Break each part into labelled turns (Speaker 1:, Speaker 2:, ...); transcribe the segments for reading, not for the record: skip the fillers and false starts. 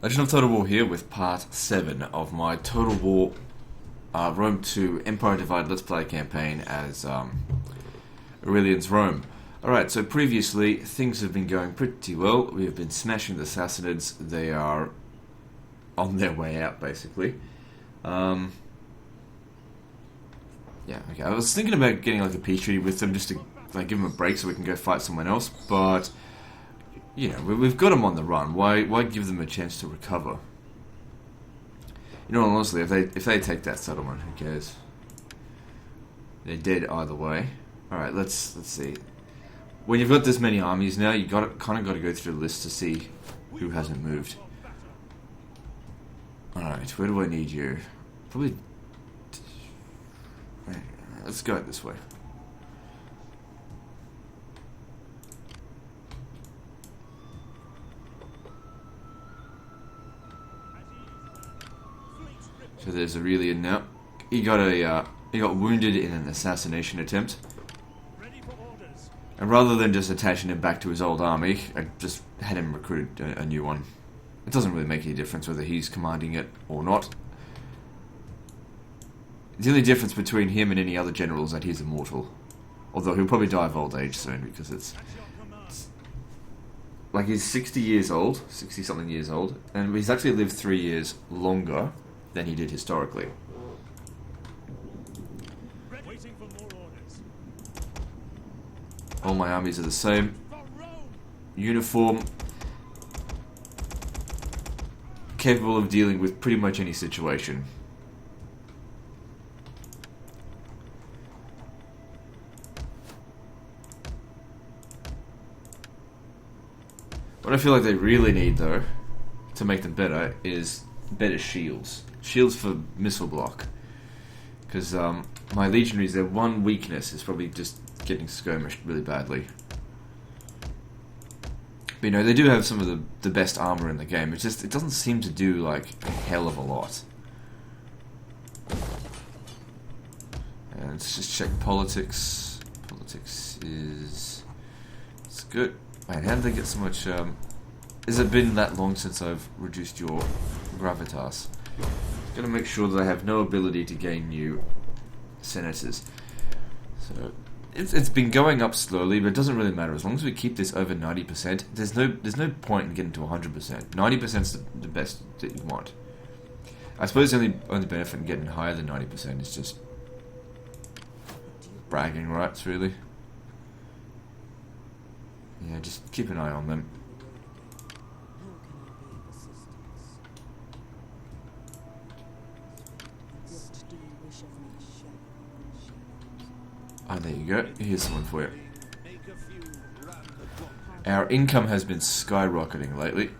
Speaker 1: Legend of Total War here with part 7 of my Total War Rome 2 Empire Divided Let's Play campaign as Aurelian's Rome. Alright, so previously things have been going pretty well. We have been smashing the Sassanids. They are on their way out, basically. Yeah, okay. I was thinking about getting like a peace treaty with them just to like give them a break so we can go fight someone else, but you know, we've got them on the run. Why give them a chance to recover? You know, honestly, if they take that settlement, who cares? They're dead either way. All right, let's see. When you've got this many armies now, you kind of got to go through the list to see who hasn't moved. All right, where do I need you? Probably. Let's go this way. So there's Aurelian now. He got wounded in an assassination attempt. And rather than just attaching him back to his old army, I just had him recruit a new one. It doesn't really make any difference whether he's commanding it or not. The only difference between him and any other general is that he's immortal. Although he'll probably die of old age soon because it's like he's 60 years old, 60-something years old, and he's actually lived 3 years longer than he did historically. All my armies are the same. Uniform. Capable of dealing with pretty much any situation. What I feel like they really need, though, to make them better, is better shields. Shields for missile block. Because my legionaries, their one weakness is probably just getting skirmished really badly. But you know, they do have some of the best armor in the game. It's just, it doesn't seem to do like a hell of a lot. And let's just check politics. Politics is... it's good. Wait, how did they get so much... has it been that long since I've reduced your gravitas? Gotta make sure that I have no ability to gain new senators. So it's been going up slowly, but it doesn't really matter as long as we keep this over 90%. There's no point in getting to 100%. 90% is the best that you want. I suppose the only benefit in getting higher than 90% is just bragging rights, really. Yeah, just keep an eye on them. Oh, there you go. Here's someone for you. Our income has been skyrocketing lately.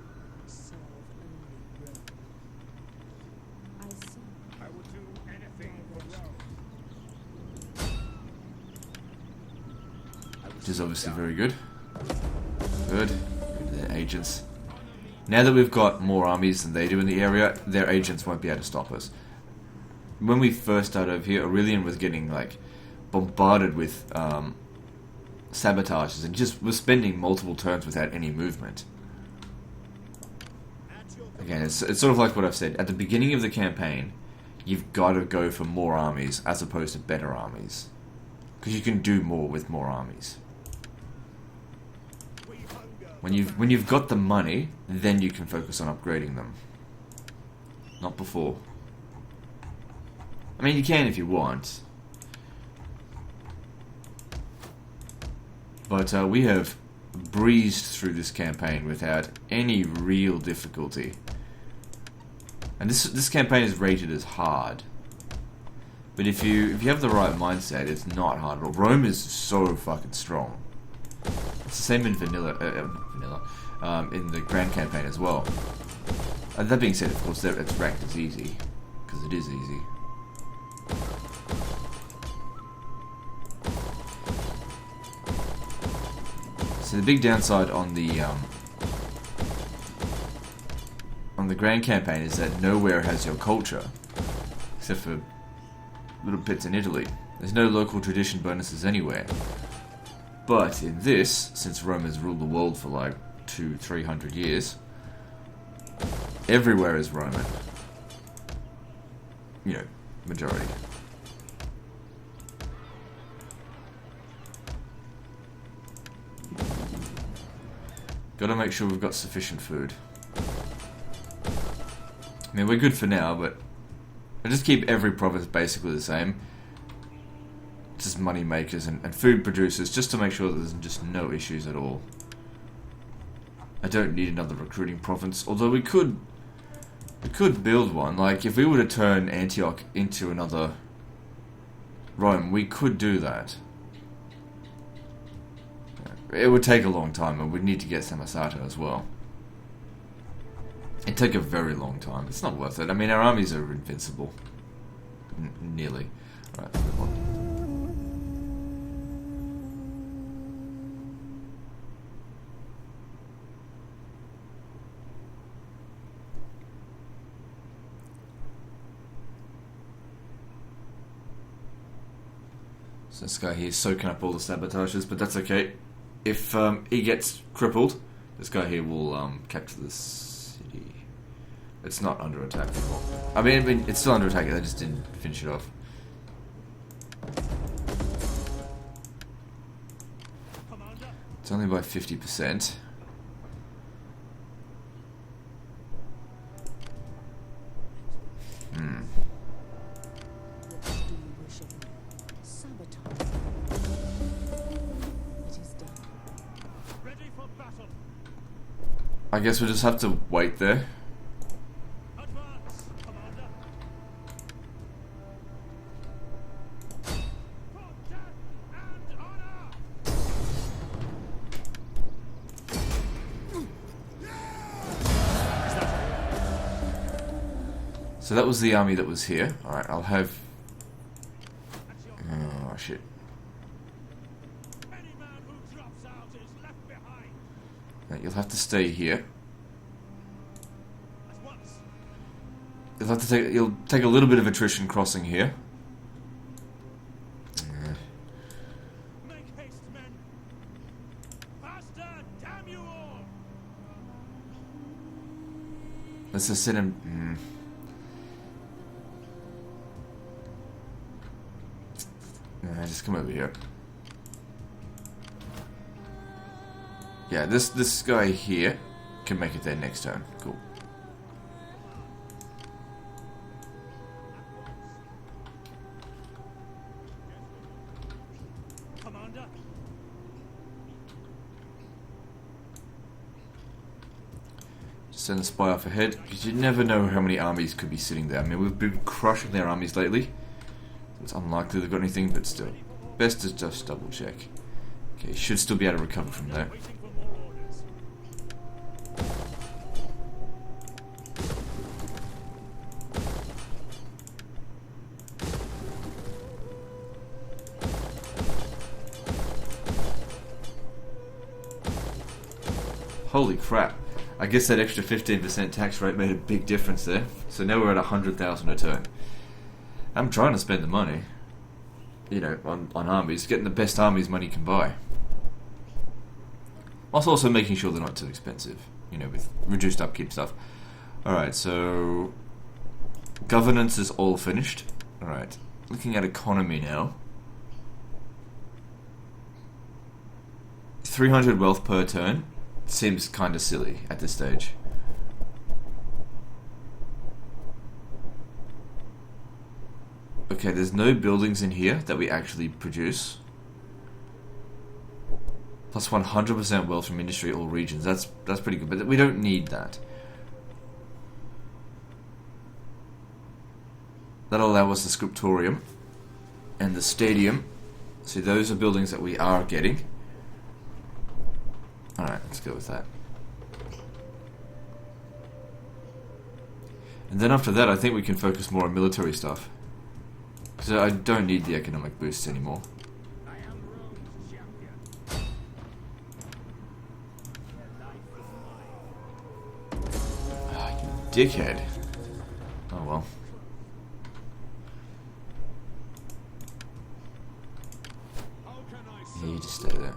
Speaker 1: Which is obviously very good. Good. Their agents. Now that we've got more armies than they do in the area, their agents won't be able to stop us. When we first started over here, Aurelian was getting like bombarded with sabotages and just was spending multiple turns without any movement. Again, it's sort of like what I've said. At the beginning of the campaign, you've got to go for more armies as opposed to better armies. Because you can do more with more armies. When you've got the money, then you can focus on upgrading them. Not before. I mean, you can if you want. But we have breezed through this campaign without any real difficulty. And this campaign is rated as hard. But if you have the right mindset, it's not hard at all. Rome is so fucking strong. It's the same in vanilla, in the Grand Campaign as well. That being said, of course, it's ranked as easy. Because it is easy. So the big downside on the Grand Campaign is that nowhere has your culture, except for little bits in Italy. There's no local tradition bonuses anywhere. But in this, since Rome has ruled the world for like 200-300 years, Everywhere is Roman. You know, majority. Gotta make sure we've got sufficient food. I mean, we're good for now, but we'll just keep every province basically the same. Just money makers and food producers, just to make sure that there's just no issues at all. I don't need another recruiting province, although we could build one. Like, if we were to turn Antioch into another Rome, we could do that. It would take a long time, and we'd need to get Samosata as well. It'd take a very long time. It's not worth it. I mean, our armies are invincible. Nearly. Alright, move on. So this guy here is soaking up all the sabotages, but that's okay. If he gets crippled, this guy here will capture the city. It's not under attack anymore. I mean, it's still under attack, they just didn't finish it off. It's only by 50%. I guess we'll just have to wait there. So that was the army that was here. Alright, I'll have... Oh, shit. You'll have to stay here. You'll take a little bit of attrition crossing here.
Speaker 2: Make haste, men. Faster, damn you all.
Speaker 1: Let's just sit him. Just come over here. Yeah, this guy here can make it there next turn. Cool.
Speaker 2: Commander.
Speaker 1: Just send a spy off ahead, because you never know how many armies could be sitting there. I mean, we've been crushing their armies lately. It's unlikely they've got anything, but still. Best to just double check. Okay, should still be able to recover from there. Holy crap. I guess that extra 15% tax rate made a big difference there. So now we're at 100,000 a turn. I'm trying to spend the money, you know, on armies, getting the best armies money can buy. Whilst also making sure they're not too expensive, you know, with reduced upkeep stuff. Alright, so governance is all finished. Alright, looking at economy now. 300 wealth per turn seems kind of silly at this stage. Okay, there's no buildings in here that we actually produce. Plus 100% wealth from industry all regions. That's pretty good, but we don't need that. That'll allow us the scriptorium and the stadium. So those are buildings that we are getting. Alright, let's go with that. And then after that, I think we can focus more on military stuff. Because I don't need the economic boosts anymore. Ah, you dickhead. Oh well. Yeah, you just stay there.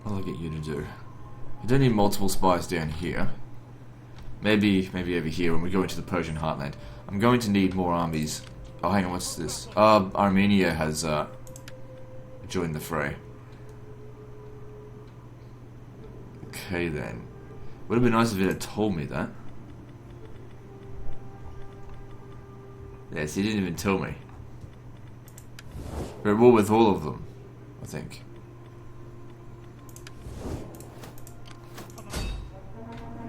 Speaker 1: What'll I get you to do? I don't need multiple spies down here. Maybe over here when we go into the Persian heartland. I'm going to need more armies. Oh, hang on, what's this? Armenia has joined the fray. Okay then. Would have been nice if it had told me that. Yes, he didn't even tell me. We're at war with all of them, I think.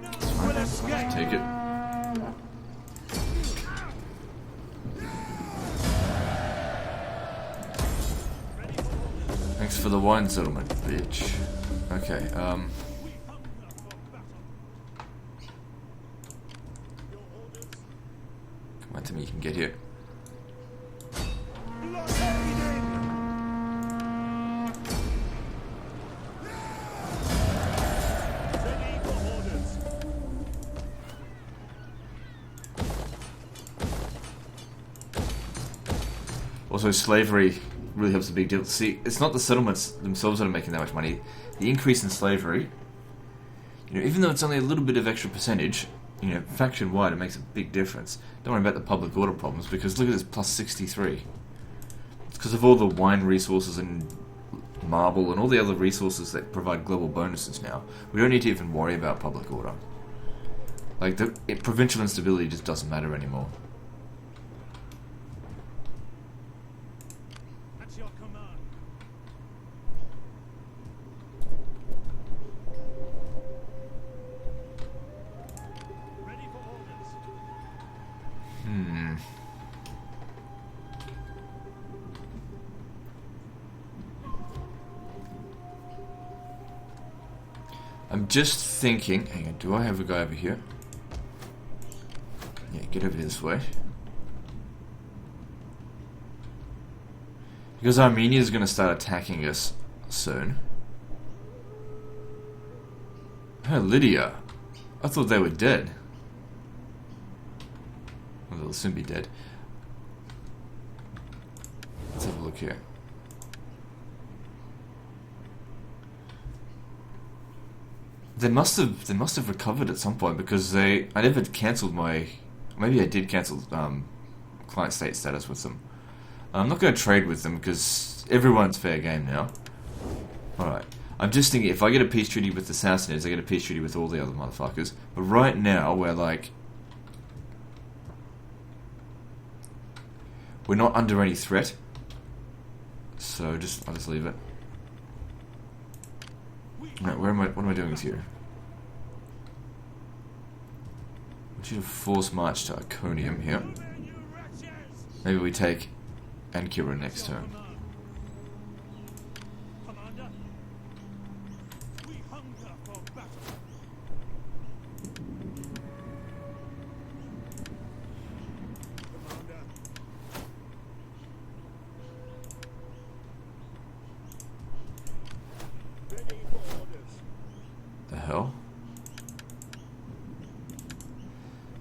Speaker 1: That's fine. I'll take it. Thanks for the wine settlement, bitch. Okay, Come on, tell me you can get here. Also, slavery really helps a big deal. See, it's not the settlements themselves that are making that much money. The increase in slavery, even though it's only a little bit of extra percentage, faction-wide, it makes a big difference. Don't worry about the public order problems, because look at this, plus 63. It's because of all the wine resources and marble and all the other resources that provide global bonuses now. We don't need to even worry about public order. Like, provincial instability just doesn't matter anymore. I'm just thinking, hang on, do I have a guy over here? Yeah, get over this way. Because Armenia is going to start attacking us soon. Oh, Lydia. I thought they were dead. Well, they'll soon be dead. Let's have a look here. They must have recovered at some point, because I never cancelled my, maybe I did cancel client state status with them. I'm not going to trade with them because everyone's fair game now. Alright, I'm just thinking if I get a peace treaty with the Sassanids, I get a peace treaty with all the other motherfuckers. But right now we're not under any threat, so I'll just leave it. Right, what am I doing with you? I want you to force march to Iconium here. Maybe we take Ankara next turn.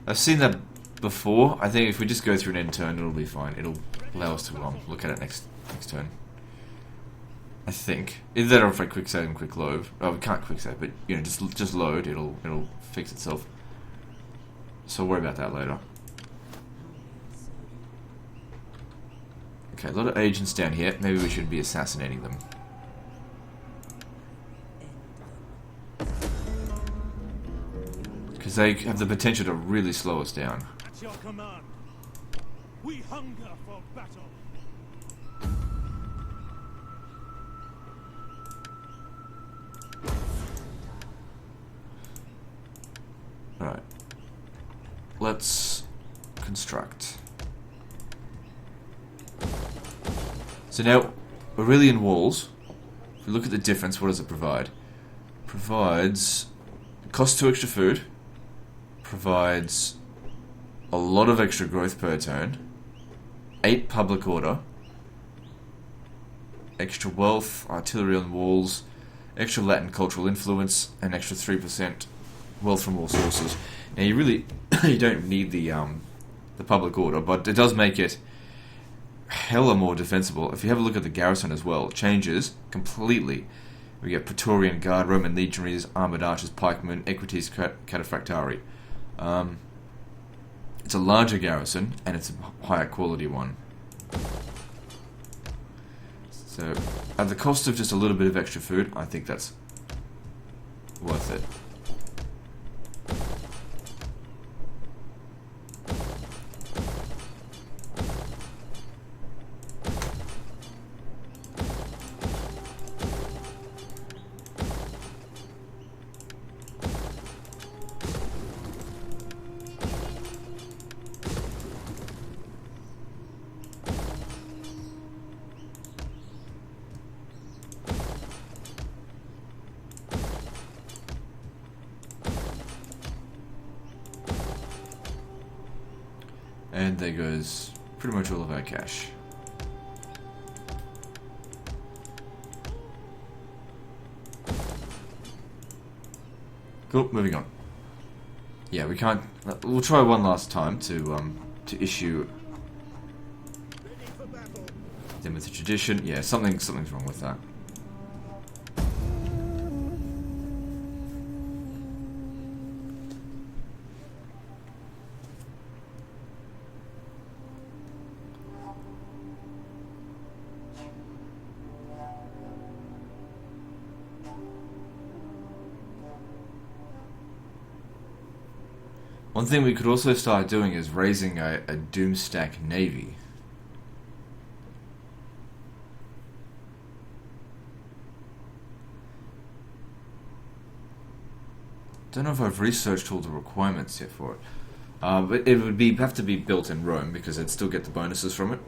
Speaker 1: I've seen that before. I think if we just go through an end turn, it'll be fine. It'll allow us to look at it next turn. I think. Either that or if I quick save and quick load. Oh, we can't quick save, but just load. It'll fix itself. So worry about that later. Okay, a lot of agents down here. Maybe we should be assassinating them. Because they have the potential to really slow us down.
Speaker 2: At your command. We hunger for battle.
Speaker 1: Alright. Let's construct. So now, Aurelian walls, if we look at the difference, what does it provide? Provides, costs 2 extra food, provides a lot of extra growth per turn, 8 public order, extra wealth, artillery on walls, extra Latin cultural influence, and extra 3% wealth from all sources. Now you really you don't need the public order, but it does make it hella more defensible. If you have a look at the garrison as well, it changes completely. We get Praetorian Guard, Roman legionaries, armoured archers, pikemen, equites cataphractari. It's a larger garrison, and it's a higher quality one. So, at the cost of just a little bit of extra food, I think that's worth it. And there goes pretty much all of our cash. Cool, moving on. Yeah, we can't. We'll try one last time to issue them with the tradition. Yeah, something's wrong with that. One thing we could also start doing is raising a Doomstack Navy. Don't know if I've researched all the requirements yet for it. But it would have to be built in Rome because I'd still get the bonuses from it.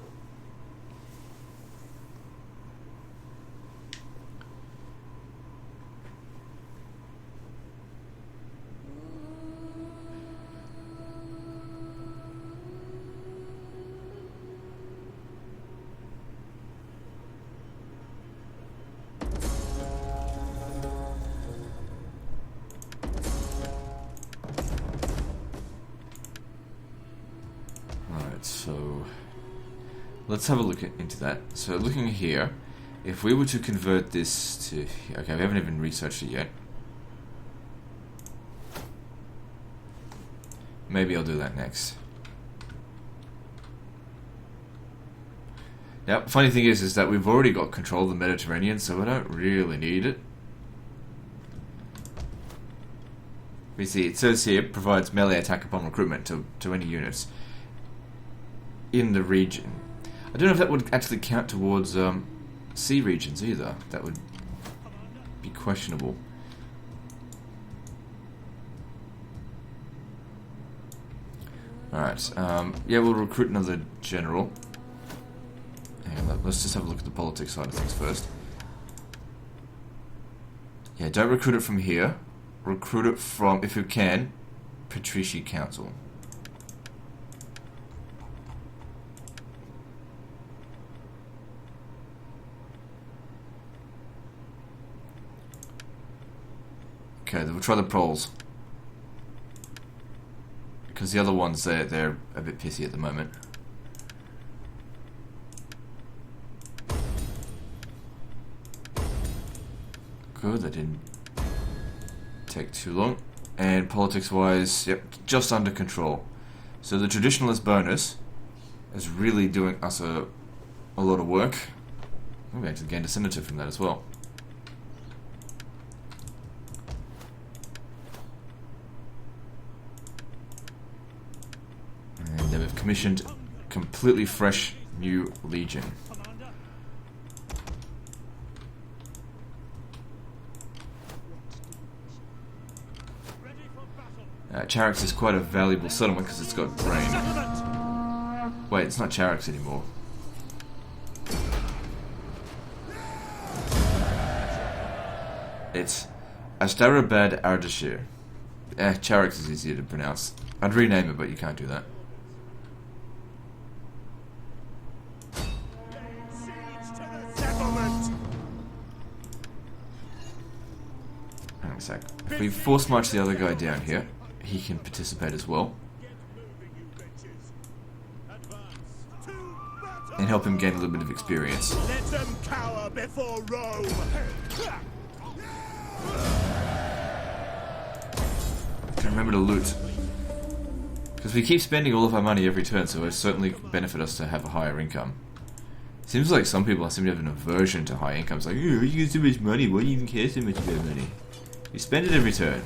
Speaker 1: So let's have a look into that. So looking here, if we were to convert this to... Okay, we haven't even researched it yet. Maybe I'll do that next. Now, funny thing is that we've already got control of the Mediterranean, so I don't really need it. We see, it says here, provides melee attack upon recruitment to any units in the region. I don't know if that would actually count towards sea regions either. That would be questionable. Alright, yeah, we'll recruit another general. Hang on, let's just have a look at the politics side of things first. Yeah, don't recruit it from here. Recruit it from, if you can, Patrici Council. Okay, then we'll try the proles. Because the other ones, they're a bit pissy at the moment. Good, that didn't take too long. And politics-wise, yep, just under control. So the traditionalist bonus is really doing us a lot of work. We actually gained a senator from that as well. And then we've commissioned completely fresh new legion. Charax is quite a valuable settlement because it's got grain. Wait, it's not Charax anymore. It's Astarabad Ardashir. Charax is easier to pronounce. I'd rename it, but you can't do that. Hang on a sec. If we force march the other guy down here, he can participate as well. And help him gain a little bit of experience.
Speaker 2: Let them cower before Rome.
Speaker 1: Can remember to loot. Because we keep spending all of our money every turn, so it certainly benefit us to have a higher income. Seems like some people seem to have an aversion to high incomes. Like, oh, you get so much money, why do you even care so much about money? You spend it every turn.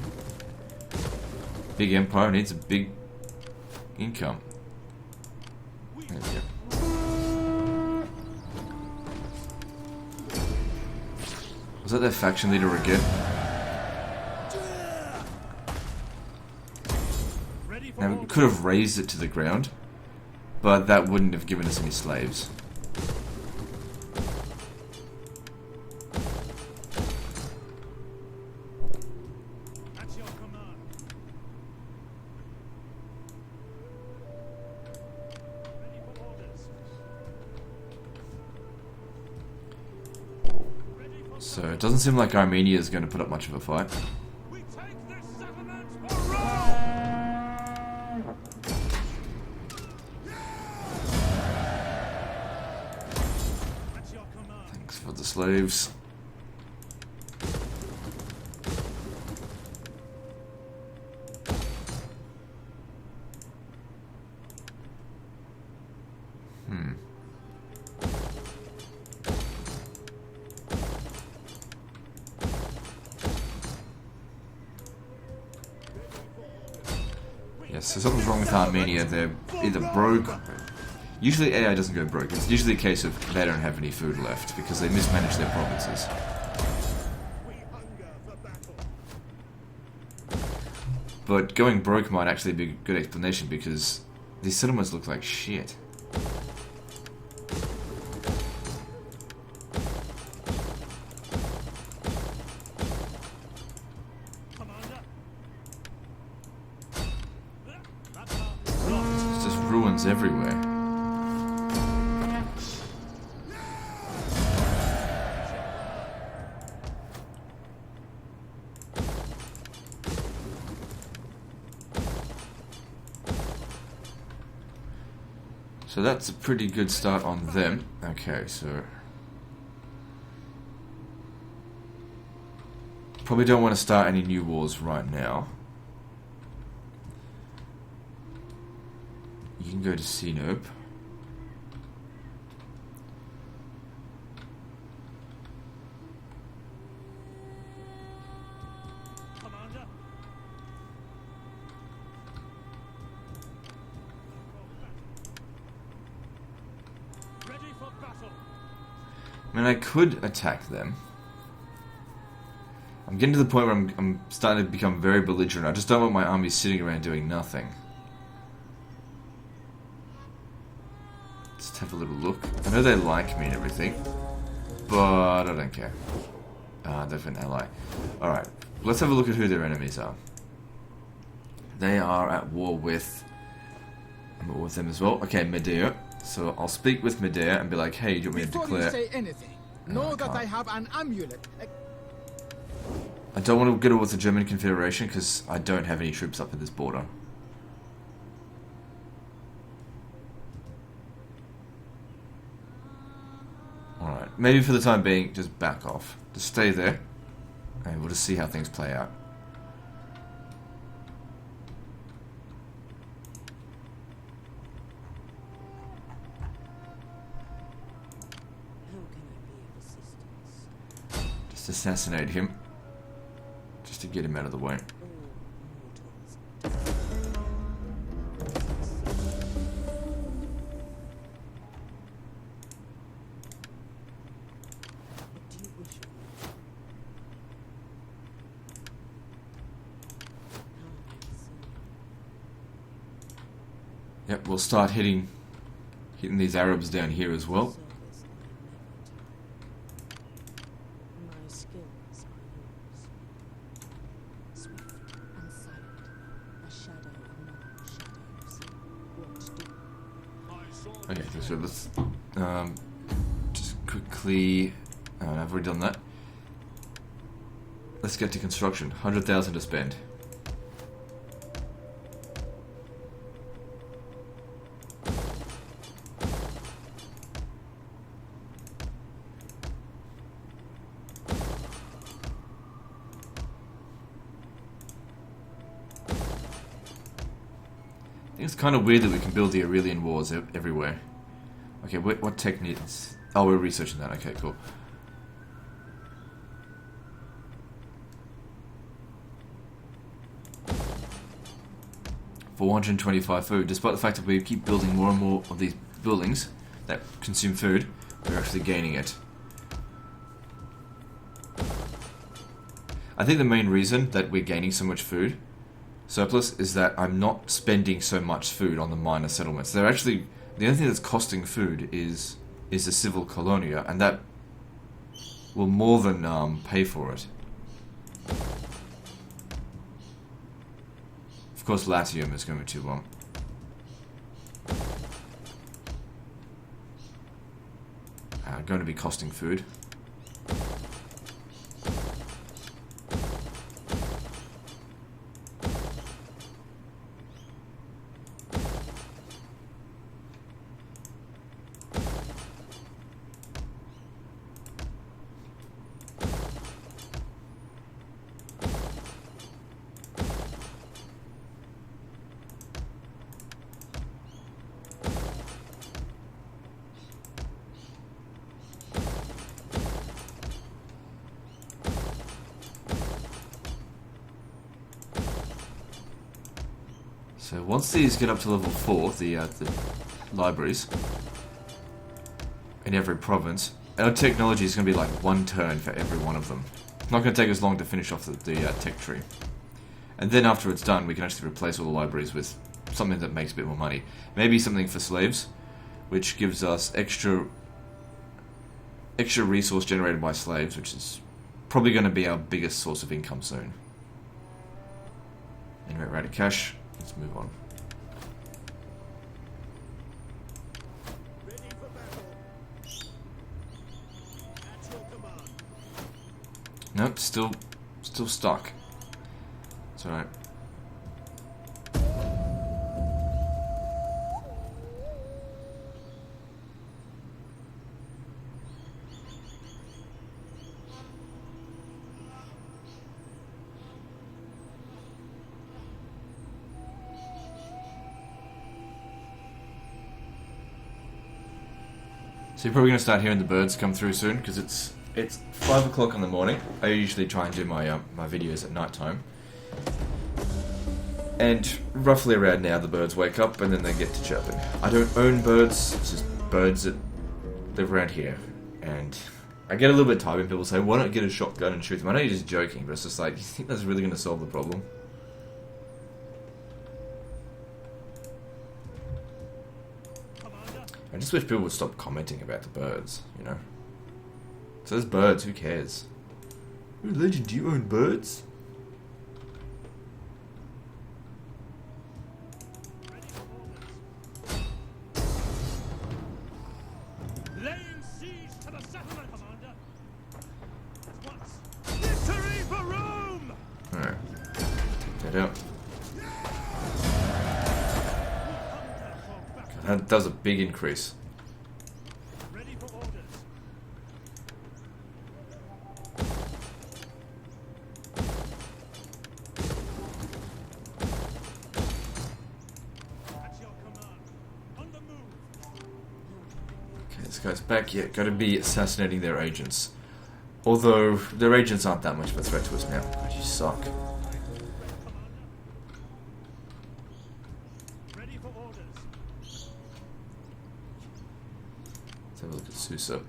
Speaker 1: Big empire needs a big income. There we go. Was that their faction leader again? Now, we could have razed it to the ground, but that wouldn't have given us any slaves.
Speaker 2: At your command. Ready for orders. Ready for
Speaker 1: So it doesn't seem like Armenia is going to put up much of a fight.
Speaker 2: we take this settlement for Rome! At your command.
Speaker 1: Thanks for the slaves. Yes, so something's wrong with Armenia. They're either broke. Usually AI doesn't go broke. It's usually a case of they don't have any food left because they mismanage their provinces.
Speaker 2: We hunger for battle.
Speaker 1: But going broke might actually be a good explanation because these settlements look like shit.
Speaker 2: Commander.
Speaker 1: It's just ruins everywhere. So that's a pretty good start on them. Okay, so probably don't want to start any new wars right now. You can go to Sinope.
Speaker 2: Commander. Ready for battle.
Speaker 1: I mean, I could attack them. I'm getting to the point where I'm starting to become very belligerent. I just don't want my army sitting around doing nothing. Let's have a little look. I know they like me and everything, but I don't care. They're an ally. Alright, let's have a look at who their enemies are. They are at war with... I'm at war with them as well. Okay, Medea. So I'll speak with Medea and be like, hey, do you want me to
Speaker 3: Before
Speaker 1: declare...
Speaker 3: you say anything, know
Speaker 1: I
Speaker 3: that
Speaker 1: can't.
Speaker 3: I have an amulet.
Speaker 1: I don't want to get it with the German Confederation because I don't have any troops up at this border. Alright, maybe for the time being, just back off. Just stay there, and we'll just see how things play out. Just assassinate him. Just to get him out of the way. Yep, we'll start hitting these Arabs down here as well.
Speaker 4: My skills are yours. Swift and silent, a shadow among shadows. What do?
Speaker 1: Okay, so let's just quickly. I've already done that. Let's get to construction. 100,000 to spend. It's kind of weird that we can build the Aurelian wars everywhere. Okay, what techniques? Oh, we're researching that. Okay, cool. $425 food. Despite the fact that we keep building more and more of these buildings that consume food, we're actually gaining it. I think the main reason that we're gaining so much food surplus is that I'm not spending so much food on the minor settlements. They're actually, the only thing that's costing food is the civil colonia, and that will more than pay for it. Of course, Latium is going to going to be costing food. So once these get up to level 4, the libraries in every province, our technology is going to be like 1 turn for every one of them. It's not going to take us long to finish off the tech tree. And then after it's done, we can actually replace all the libraries with something that makes a bit more money. Maybe something for slaves, which gives us extra resource generated by slaves, which is probably going to be our biggest source of income soon. Anyway, rate of cash. Let's move on.
Speaker 2: Ready for battle. At your command.
Speaker 1: Nope, still stuck. It's alright. So you're probably going to start hearing the birds come through soon, because it's 5 o'clock in the morning. I usually try and do my my videos at night time. And roughly around now the birds wake up and then they get to chirping. I don't own birds, it's just birds that live around here. And I get a little bit tired when people say, why don't you get a shotgun and shoot them? I know you're just joking, but it's just like, you think that's really going to solve the problem? I just wish people would stop commenting about the birds, you know? So there's birds, who cares? Oh, Legend, do you own birds?
Speaker 2: Laying siege to the settlement, Commander. At once. Victory for Rome!
Speaker 1: Alright. Take that out. That does a big increase.
Speaker 2: Ready for orders. At your command. On the move.
Speaker 1: Okay, this guy's back yet. Gotta be assassinating their agents. Although, their agents aren't that much of a threat to us now. God, you suck.
Speaker 2: Ready for orders.
Speaker 1: Let's have a look at Susa.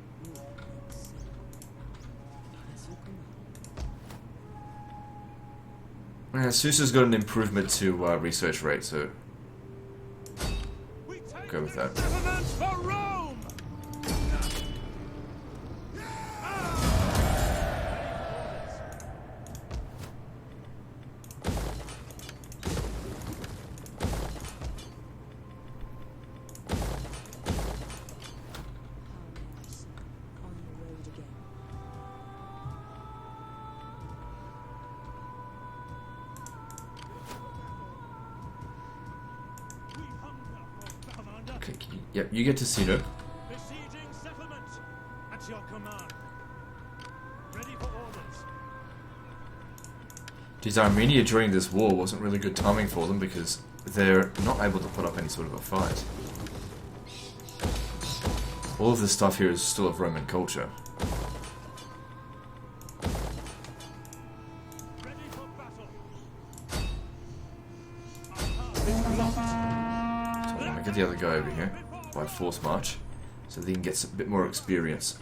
Speaker 1: Susa's got an improvement to research rate, so
Speaker 2: We take
Speaker 1: go with
Speaker 2: the
Speaker 1: that.
Speaker 2: settlements for Rome!
Speaker 4: On the road again.
Speaker 2: We hunger for Commander.
Speaker 1: Okay, yep, you get to Sino.
Speaker 2: Besieging settlement. At your command. Ready for orders.
Speaker 1: Geez, Armenia during this war wasn't really good timing for them because they're not able to put up any sort of a fight. All of this stuff here is still of Roman culture.
Speaker 2: Ready for battle.
Speaker 1: So I'm gonna get the other guy over here by force march, so that he can get a bit more experience.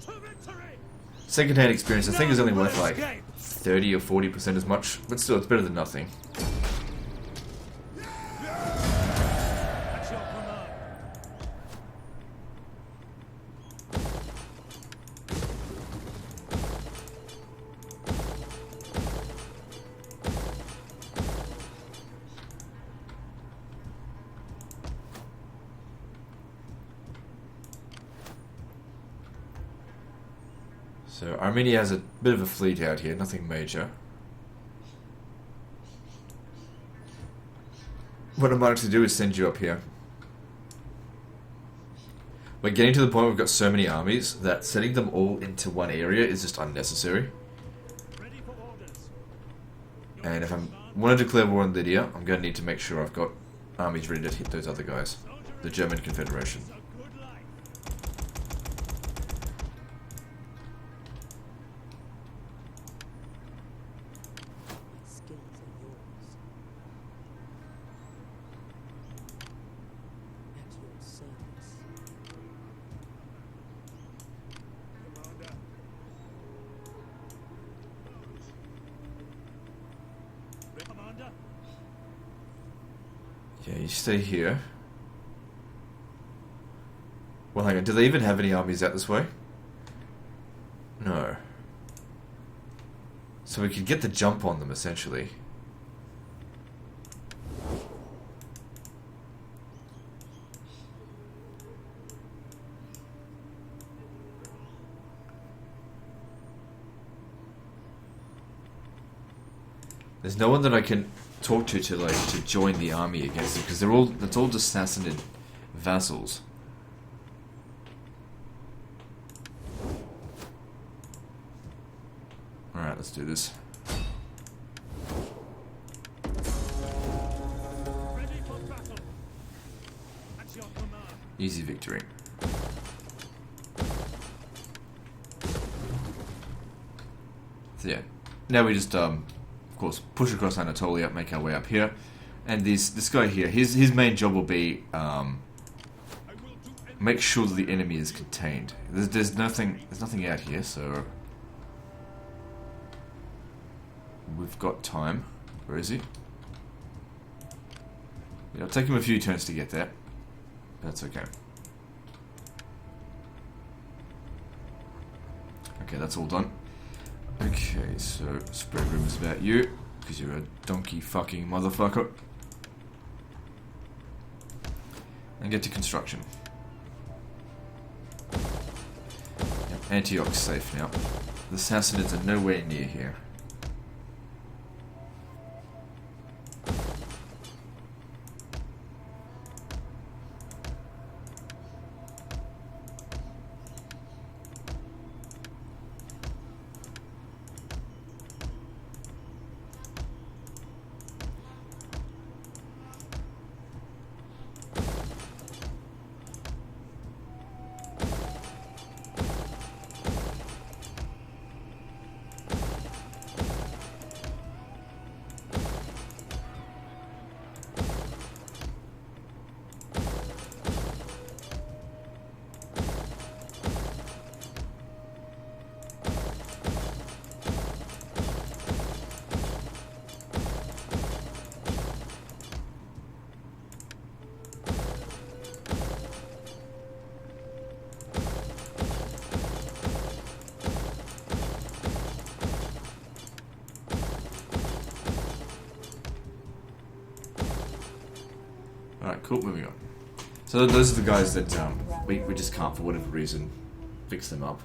Speaker 2: To victory.
Speaker 1: Second-hand experience, I think, is only worth like
Speaker 2: Escape.
Speaker 1: 30 or 40% as much, but still, it's better than nothing.
Speaker 2: At your command.
Speaker 1: So Armenia has a bit of a fleet out here, nothing major. What I might actually do is send you up here. We're getting to the point where we've got so many armies that setting them all into one area is just unnecessary.
Speaker 2: Ready for orders.
Speaker 1: And if I want to declare war on Lydia, I'm going to need to make sure I've got armies ready to hit those other guys. The German Confederation.
Speaker 2: It's a good life.
Speaker 4: My skills are yours. At your service.
Speaker 2: Commander. Commander.
Speaker 1: Yeah, you stay here. Well, hang on. Do they even have any armies out this way? No. So we could get the jump on them, essentially. There's no one that I can talk to like to join the army against them, because it's all just Sassanid vassals. Alright, let's do this.
Speaker 2: Ready for battle. At your command.
Speaker 1: Easy victory. So yeah, now we just of course push across Anatolia, make our way up here, and this guy here, his main job will be
Speaker 2: I will do
Speaker 1: make sure that the enemy is contained. There's nothing out here, so we've got time. Where is he? It'll take him a few turns to get there. That's okay. Okay, that's all done. Okay, so spread rumors about you, because you're a donkey fucking motherfucker. And get to construction. Yep, Antioch's safe now. The Sassanids are nowhere near here. Alright, cool, moving on. So those are the guys that we just can't, for whatever reason, fix them up.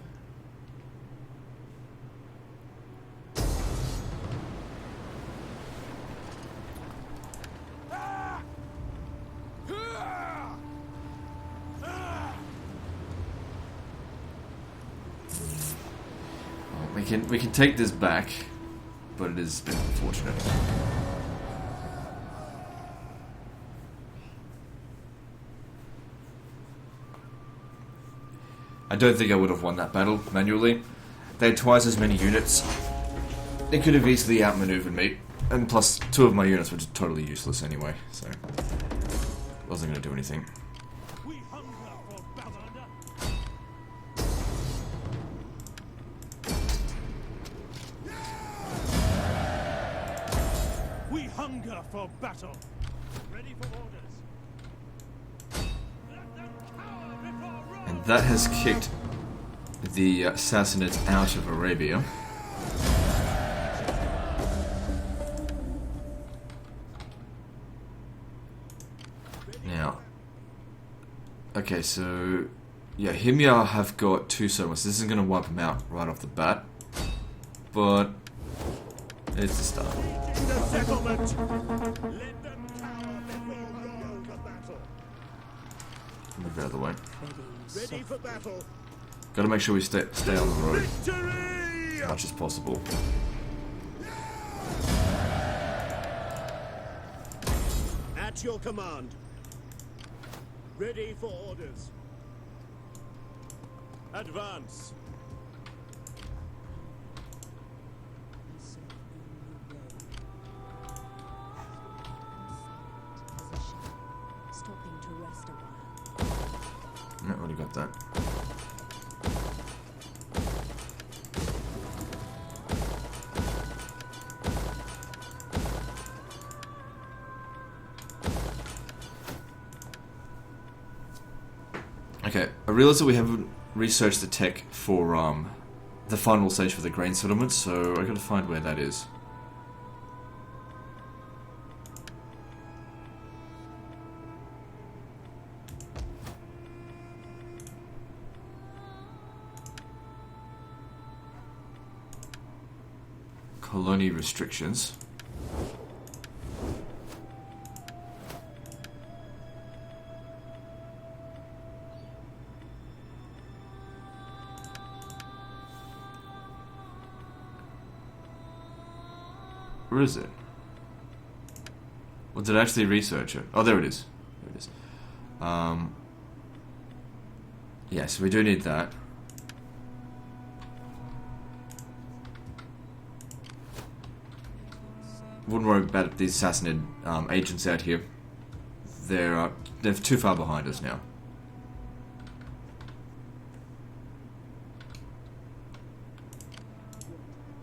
Speaker 1: Well, we can take this back, but it is a bit unfortunate. I don't think I would have won that battle manually. They had twice as many units. They could have easily outmaneuvered me. And plus, 2 of my units were just totally useless anyway, so... wasn't going to do anything.
Speaker 2: We hunger for battle. We hunger for battle. Ready for orders. Let them cower before Rome.
Speaker 1: And that has kicked the Sassanids out of Arabia. Now, okay, so yeah, Himyar have got 2 settlements. This is going to wipe them out right off the bat, but it's a start.
Speaker 2: The settlement. Let them cower before Rome. For battle.
Speaker 1: Move out of the way.
Speaker 2: Ready for battle.
Speaker 1: Got to make sure we stay on the road
Speaker 2: Victory!
Speaker 1: as much as possible.
Speaker 2: At your command. Ready for orders. Advance.
Speaker 4: We serve only Rome. As a shadow, stopping to rest a while.
Speaker 1: No, already got that. Okay, I realize that we haven't researched the tech for the final stage for the grain settlement, so I gotta find where that is. Colony restrictions. Where is it? Or did I actually research it? Oh, there it is. There it is. Yes, we do need that. Wouldn't worry about these Sassanid agents out here. They're too far behind us now.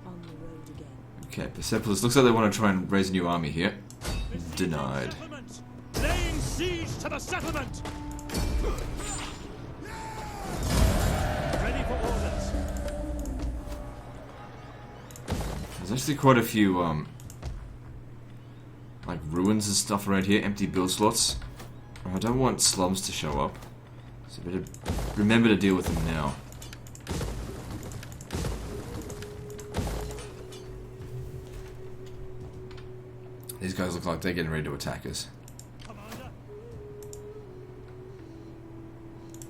Speaker 4: On the road again.
Speaker 1: Okay, Persepolis. Looks like they want to try and raise a new army here. Denied.
Speaker 2: Settlement. Laying siege to the settlement. Ready for orders.
Speaker 1: There's actually quite a few like ruins and stuff around here, empty build slots. I don't want slums to show up, so better remember to deal with them now. These guys look like they're getting ready to attack us.
Speaker 2: Commander.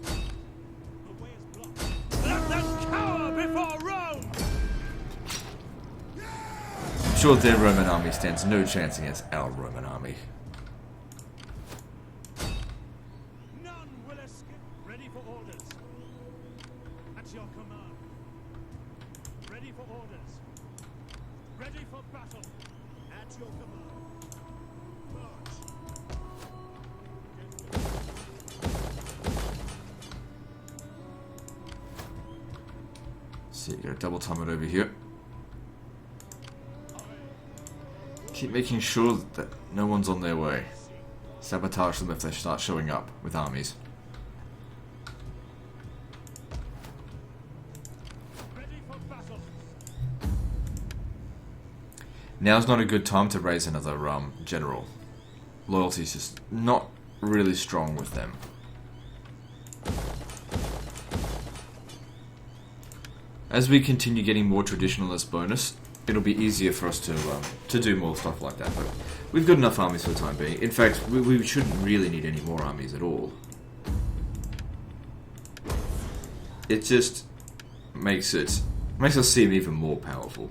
Speaker 2: The way is blocked. Let them cower before Rome.
Speaker 1: I'm sure their Roman army stands no chance against our Roman army.
Speaker 2: None will escape. Ready for orders. At your command. Ready for orders. Ready for battle. At your command. March.
Speaker 1: See, gotta double time it over here. Keep making sure that no one's on their way. Sabotage them if they start showing up with armies.
Speaker 2: Ready for battle.
Speaker 1: Now's not a good time to raise another general. Loyalty's just not really strong with them. As we continue getting more traditionalist bonus, it'll be easier for us to do more stuff like that. But we've got enough armies for the time being. In fact, we shouldn't really need any more armies at all. It just makes us seem even more powerful.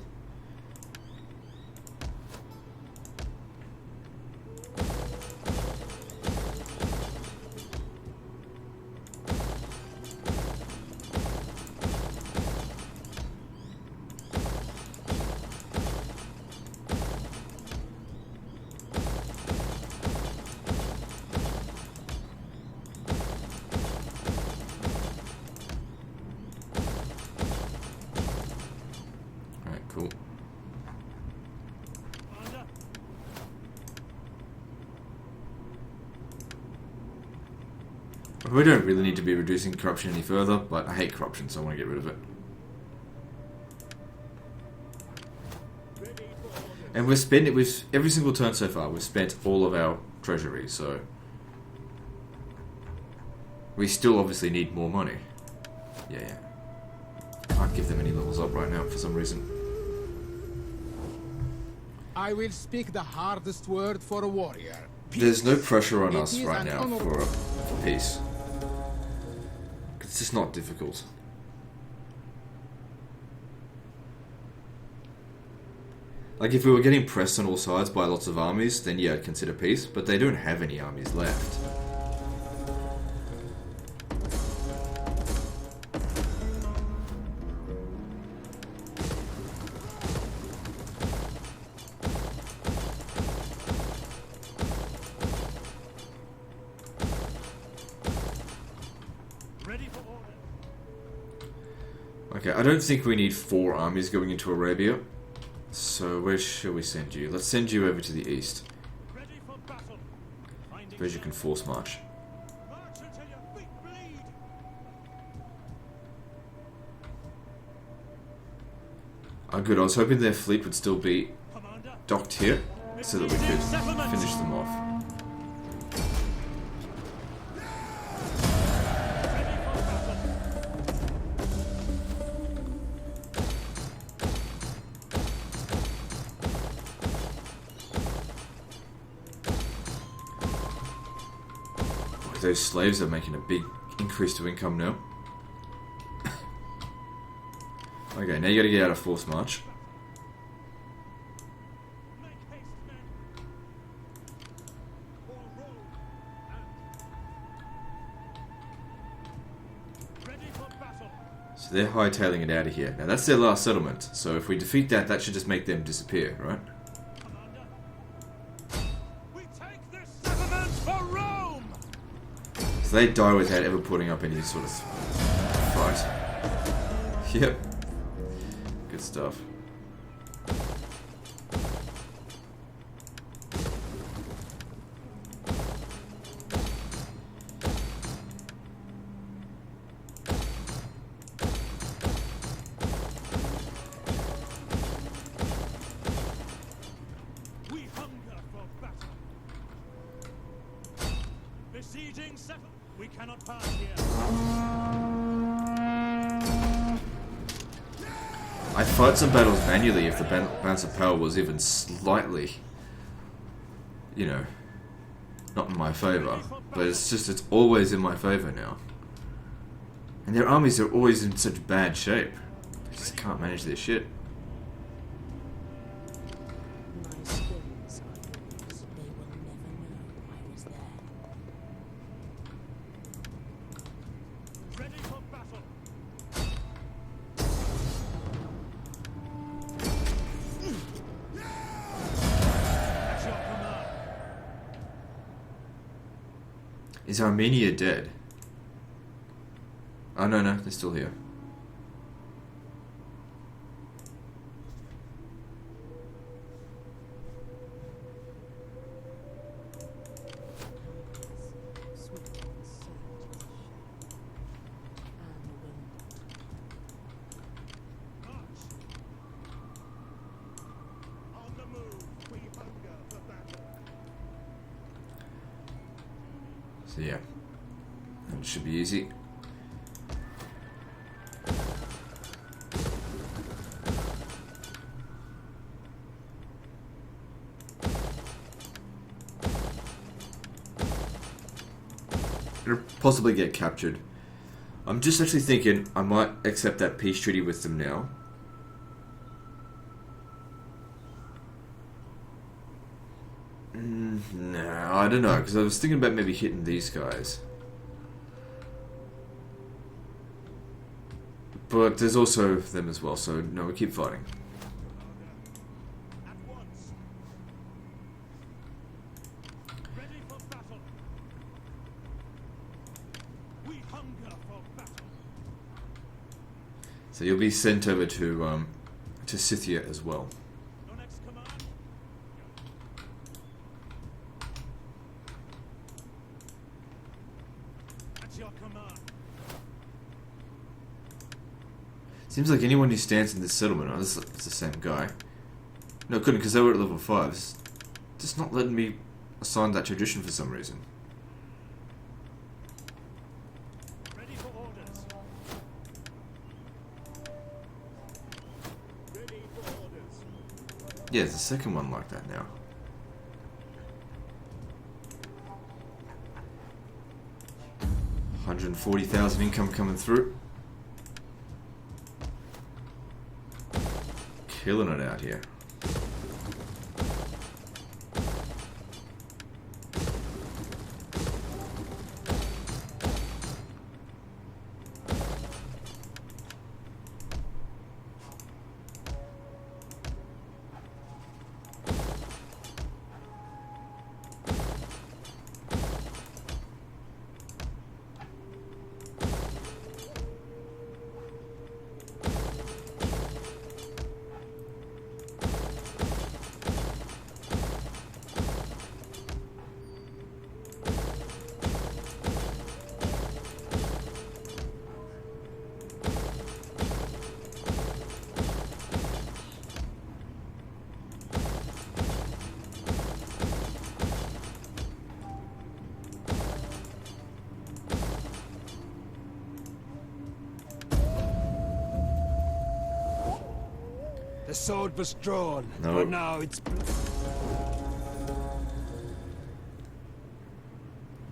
Speaker 1: Cool.
Speaker 2: Commander.
Speaker 1: We don't really need to be reducing corruption any further, but I hate corruption, so I want to get rid of it. And we've spent it with every single turn so far. We've spent all of our treasury, so we still obviously need more money. Yeah. Can't give them any levels up right now for some reason.
Speaker 3: I will speak the hardest word for a warrior.
Speaker 1: There's no pressure on
Speaker 3: It
Speaker 1: us
Speaker 3: is
Speaker 1: right
Speaker 3: an
Speaker 1: now
Speaker 3: honor-
Speaker 1: for peace. It's just not difficult. Like, if we were getting pressed on all sides by lots of armies, then yeah, I'd consider peace, but they don't have any armies left.
Speaker 2: Ready for order.
Speaker 1: Okay, I don't think we need 4 armies going into Arabia. So where shall we send you? Let's send you over to the east.
Speaker 2: Ready for battle. Finding
Speaker 1: Suppose you can force march.
Speaker 2: march until your feet bleed.
Speaker 1: Oh good, I was hoping their fleet would still be
Speaker 2: Commander.
Speaker 1: docked here, so that we could finish them off.
Speaker 2: Ready for battle.
Speaker 1: Those slaves are making a big increase to income now. Okay, now you gotta get out of force march.
Speaker 2: Make haste, men. For Rome and ready for battle.
Speaker 1: So they're hightailing it out of here. Now that's their last settlement, so if we defeat that, that should just make them disappear, right?
Speaker 2: Commander. We take this settlement for Rome.
Speaker 1: So they die without ever putting up any sort of fight. Yep. Good stuff.
Speaker 2: We hunger for battle. Besieging settle. We cannot pass here.
Speaker 1: I'd fight some battles manually if the balance of power was even slightly, you know, not in my favour. But it's just, it's always in my favour now. And their armies are always in such bad shape. They just can't manage their shit.
Speaker 4: My skills are yours. They will never know I was there.
Speaker 2: Ready for battle. At your command.
Speaker 1: Is Armenia dead? Oh no, they're still here.
Speaker 4: Sweet and soft with shadow and wind.
Speaker 2: March. On the move. We hunger for battle.
Speaker 1: So yeah, that should be easy. It'll possibly get captured. I'm just actually thinking I might accept that peace treaty with them now. No, I don't know, because I was thinking about maybe hitting these guys. But there's also them as well, so no, we keep fighting.
Speaker 2: At once. Ready for battle. We hunger for battle.
Speaker 1: So you'll be sent over to to Scythia as well.
Speaker 2: Your next command? At your command.
Speaker 1: Seems like anyone who stands in this settlement, oh, it's the same guy. No, it couldn't, because they were at level 5. It's just not letting me assign that tradition for some reason.
Speaker 2: Ready for orders. Ready for orders.
Speaker 1: Yeah, there's a second one like that now. $140,000 income coming through. Killing it out here.
Speaker 3: The sword was drawn,
Speaker 1: No.
Speaker 3: but now it's...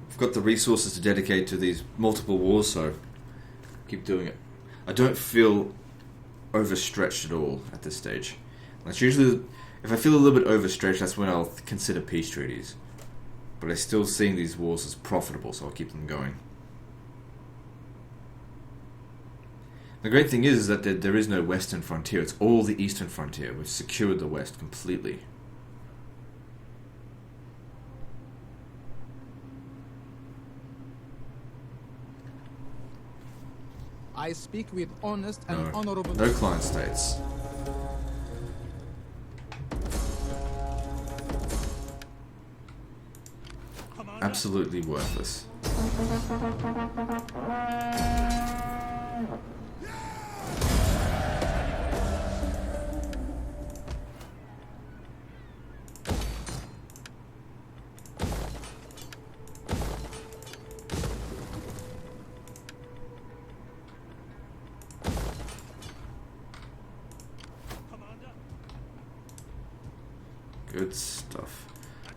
Speaker 1: I've got the resources to dedicate to these multiple wars, so keep doing it. I don't feel overstretched at all at this stage. That's usually, if I feel a little bit overstretched, that's when I'll consider peace treaties. But I'm still seeing these wars as profitable, so I'll keep them going. The great thing is that there is no western frontier, it's all the eastern frontier. We've secured the west completely.
Speaker 3: I speak with honest and
Speaker 1: No,
Speaker 3: honorable...
Speaker 1: no client states.
Speaker 2: Commander.
Speaker 1: Absolutely worthless.
Speaker 2: Commander.
Speaker 1: Good stuff.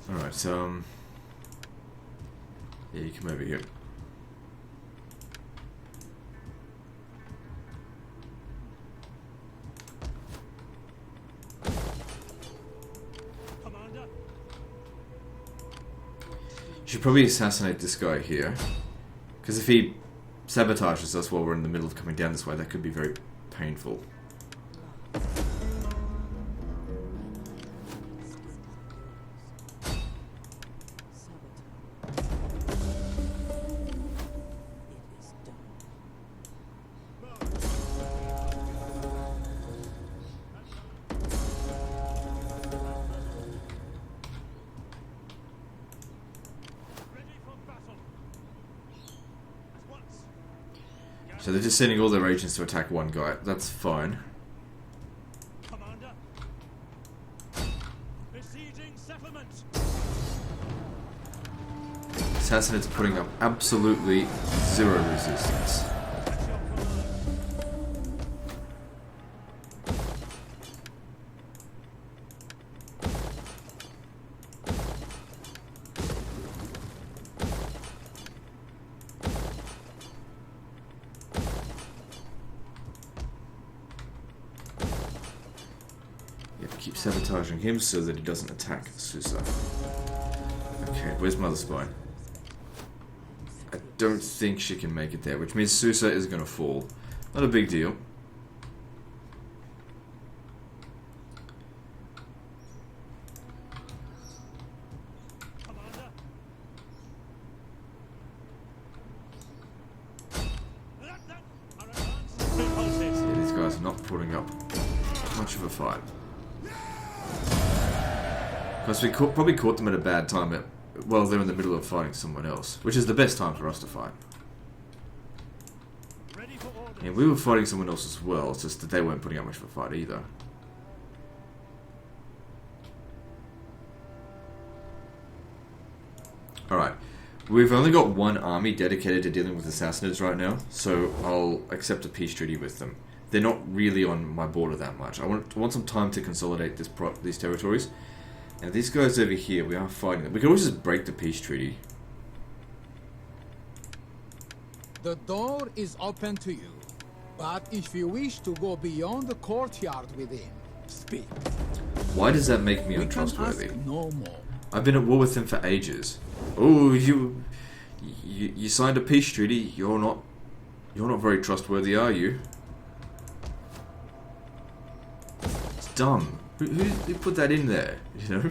Speaker 1: Alright, yeah, you come over here.
Speaker 2: Commander.
Speaker 1: Should probably assassinate this guy here. Because if he sabotages us while we're in the middle of coming down this way, that could be very painful.
Speaker 2: Ready for battle. At once.
Speaker 1: So they're just sending all their agents to attack one guy. That's fine.
Speaker 2: Commander. Besieging settlement.
Speaker 1: Assassinates putting up absolutely zero resistance.
Speaker 2: At your command.
Speaker 1: You have to keep sabotaging him so that he doesn't attack Susa. Okay, where's Mother Spine? I don't think she can make it there, which means Susa is going to fall. Not a big deal.
Speaker 2: Commander. Our advance repulses.
Speaker 1: Yeah, these guys are not putting up much of a fight. Because we probably caught them at a bad time while they're in the middle of fighting someone else, which is the best time for us to fight. And we were fighting someone else as well, it's just that they weren't putting up much of a fight either. Alright, we've only got one army dedicated to dealing with Assassinates right now, so I'll accept a peace treaty with them. They're not really on my border that much. I want some time to consolidate these territories. And these guys over here, we are fighting them. We could always just break the peace treaty.
Speaker 3: The door is open to you, but if you wish to go beyond the courtyard within, speak.
Speaker 1: Why does that make me
Speaker 3: We
Speaker 1: untrustworthy?
Speaker 3: can ask no more.
Speaker 1: I've been at war with them for ages. Oh, you signed a peace treaty. You're not very trustworthy, are you? It's dumb. Who put that in there? You know?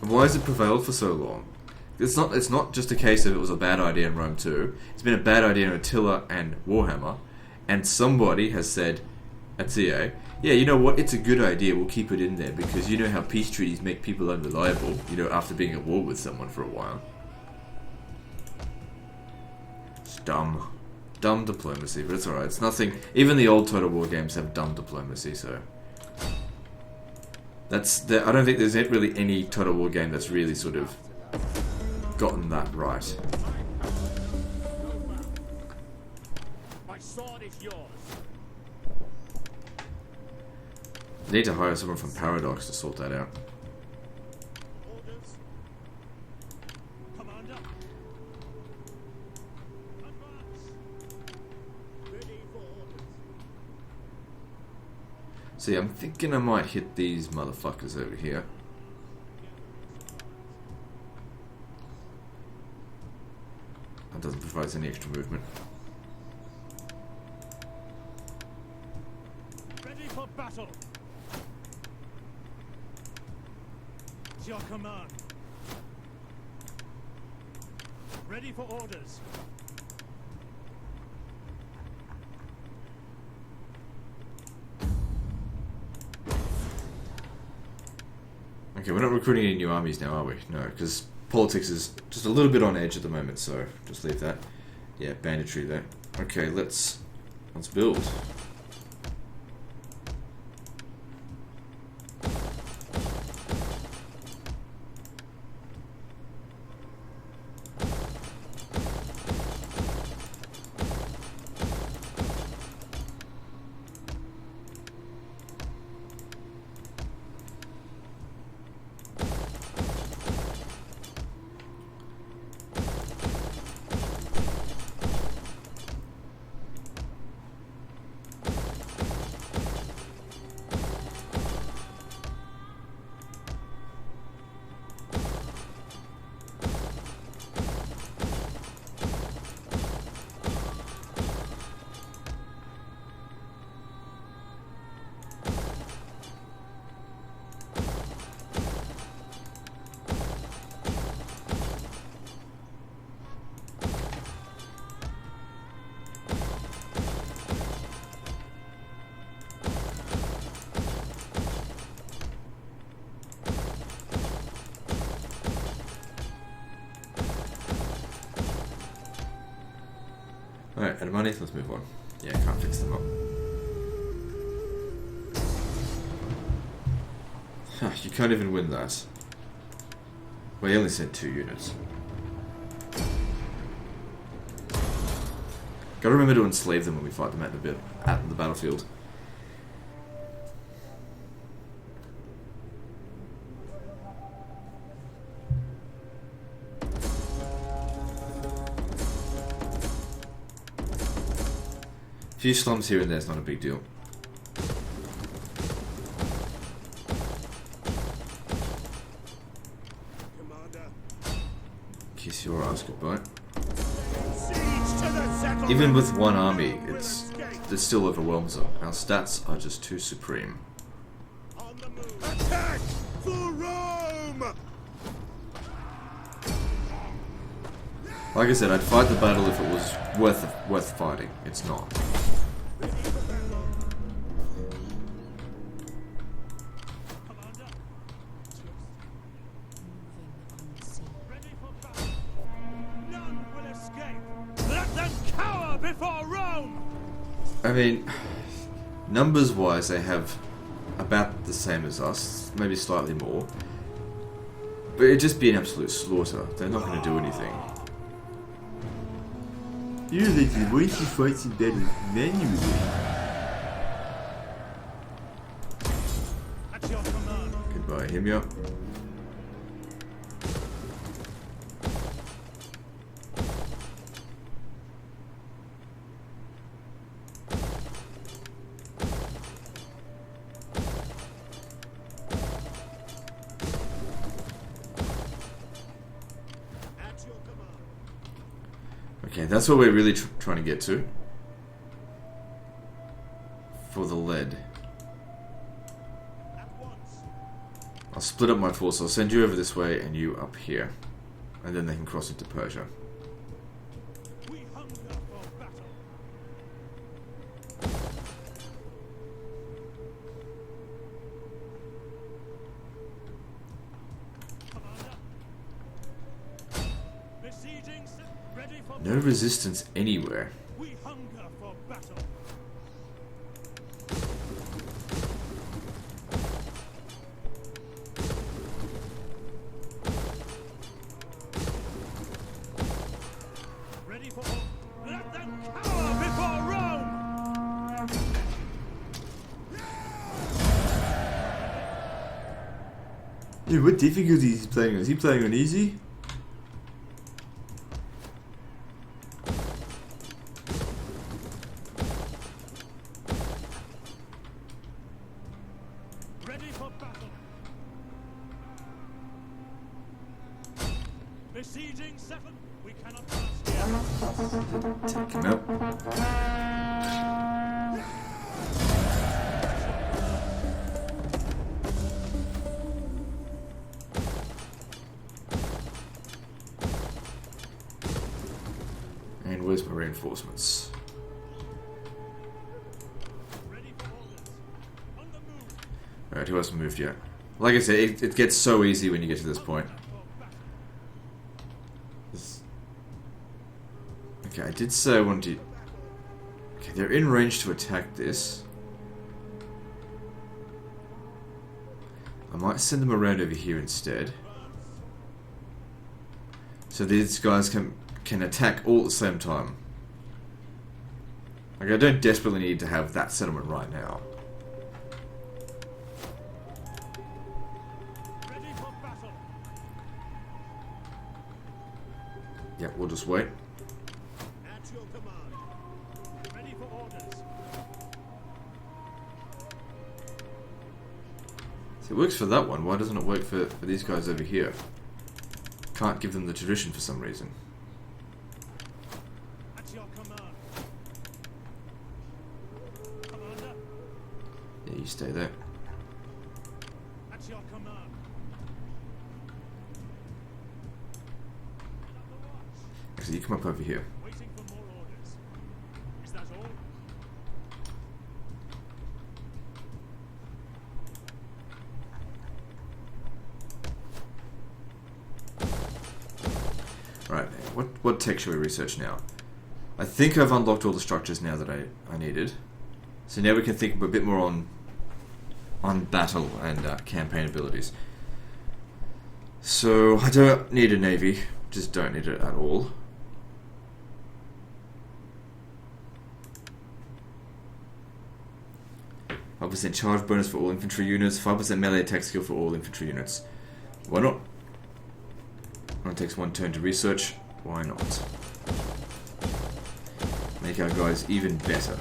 Speaker 1: And why has it prevailed for so long? It's not just a case of it was a bad idea in Rome 2. It's been a bad idea in Attila and Warhammer, and somebody has said at CA, yeah, you know what? It's a good idea. We'll keep it in there because you know how peace treaties make people unreliable. You know, after being at war with someone for a while. It's dumb. Dumb diplomacy, but it's alright. It's nothing. Even the old Total War games have dumb diplomacy, so. I don't think there's really any Total War game that's really sort of gotten that right.
Speaker 2: My sword is yours.
Speaker 1: I need to hire someone from Paradox to sort that out.
Speaker 2: Orders. Commander. Advance. Ready for orders.
Speaker 1: See, I'm thinking I might hit these motherfuckers over here. That doesn't provide us any extra movement.
Speaker 2: Ready for battle. It's your command. Ready for orders.
Speaker 1: Okay, we're not recruiting any new armies now, are we? No, because politics is just a little bit on edge at the moment, so just leave that. Yeah, banditry there. Okay, let's build. Alright, out of money, let's move on. Yeah, can't fix them up. You can't even win that. Well, he only sent 2 units. Gotta remember to enslave them when we fight them at the battlefield. A few slums here and there is not a big deal.
Speaker 2: Commander.
Speaker 1: Kiss your ass goodbye.
Speaker 2: Siege to the settlement.
Speaker 1: Even with one army, it still overwhelms them. Our stats are just too supreme.
Speaker 2: On the move. Attack for Rome.
Speaker 1: Like I said, I'd fight the battle if it was worth fighting. It's not. I mean, numbers wise, they have about the same as us, maybe slightly more. But it'd just be an absolute slaughter. They're not going to do anything. You think the way she fights in battle manually?
Speaker 2: At your command.
Speaker 1: Goodbye, Himya. Okay, that's what we're really trying to get to. For the lead. I'll split up my force. I'll send you over this way and you up here. And then they can cross into Persia.
Speaker 2: We hunger for battle. Commander. Besieging ready for
Speaker 1: No resistance anywhere.
Speaker 2: We hunger for battle. Ready for let them cower before Rome.
Speaker 1: Dude, what difficulty is he playing on? Is he playing on easy?
Speaker 2: Ready for battle. Besieging 7. We cannot pass here.
Speaker 1: Take him out. And where's my reinforcements?
Speaker 2: Ready for orders. On the move.
Speaker 1: Alright, who hasn't moved yet? Like I said, it gets so easy when you get to this point. Okay, I did say I wanted to... Okay, they're in range to attack this. I might send them around over here instead. So these guys can attack all at the same time. Like, I don't desperately need to have that settlement right now.
Speaker 2: Ready for battle.
Speaker 1: Yeah, we'll just wait.
Speaker 2: At your command. Ready for orders.
Speaker 1: So it works for that one, why doesn't it work for these guys over here? Can't give them the tradition for some reason.
Speaker 2: At your command. Commander.
Speaker 1: Yeah, you stay there.
Speaker 2: At your command.
Speaker 1: Actually, you come up over here.
Speaker 2: Waiting for more orders. Is that all?
Speaker 1: Right, what tech should we research now? I think I've unlocked all the structures now that I needed. So now we can think a bit more on battle and campaign abilities. So I don't need a navy, just don't need it at all. %5% charge bonus for all infantry units, 5% melee attack skill for all infantry units. Why not? It takes 1 turn to research. Why not? Make our guys even better.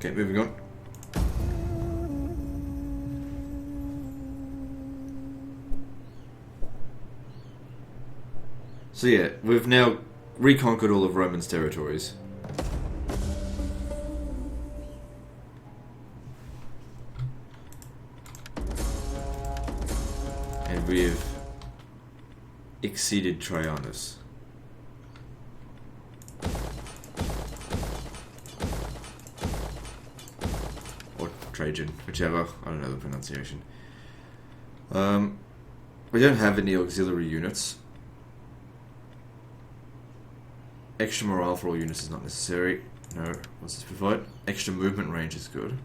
Speaker 1: Okay, moving on. So yeah, we've now reconquered all of Roman's territories. And we've exceeded Traianus. Or Trajan, whichever. I don't know the pronunciation. We don't have any auxiliary units. Extra morale for all units is not necessary. No, what's this provide? Extra movement range is good.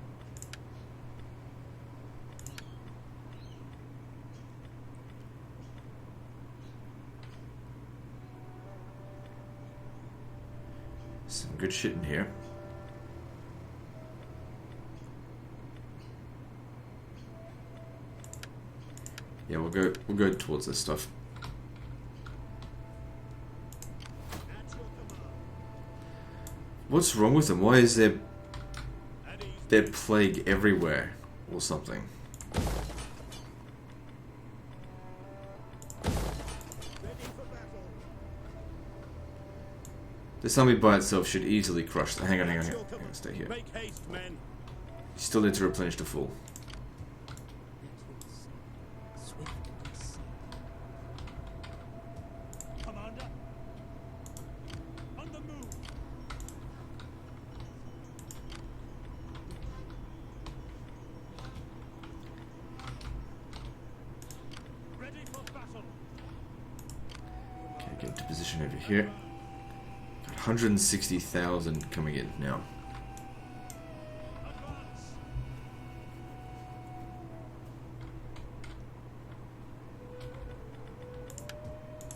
Speaker 1: Some good shit in here. Yeah, we'll go towards this stuff. What's wrong with them? Why is there plague everywhere or something? This army by itself should easily crush. Hang on. Stay here.
Speaker 2: Make haste, men.
Speaker 1: You still need to replenish the full.
Speaker 2: Commander, on the move. Ready for battle.
Speaker 1: Okay, get into position over here. 160,000 coming in now.
Speaker 2: Advance.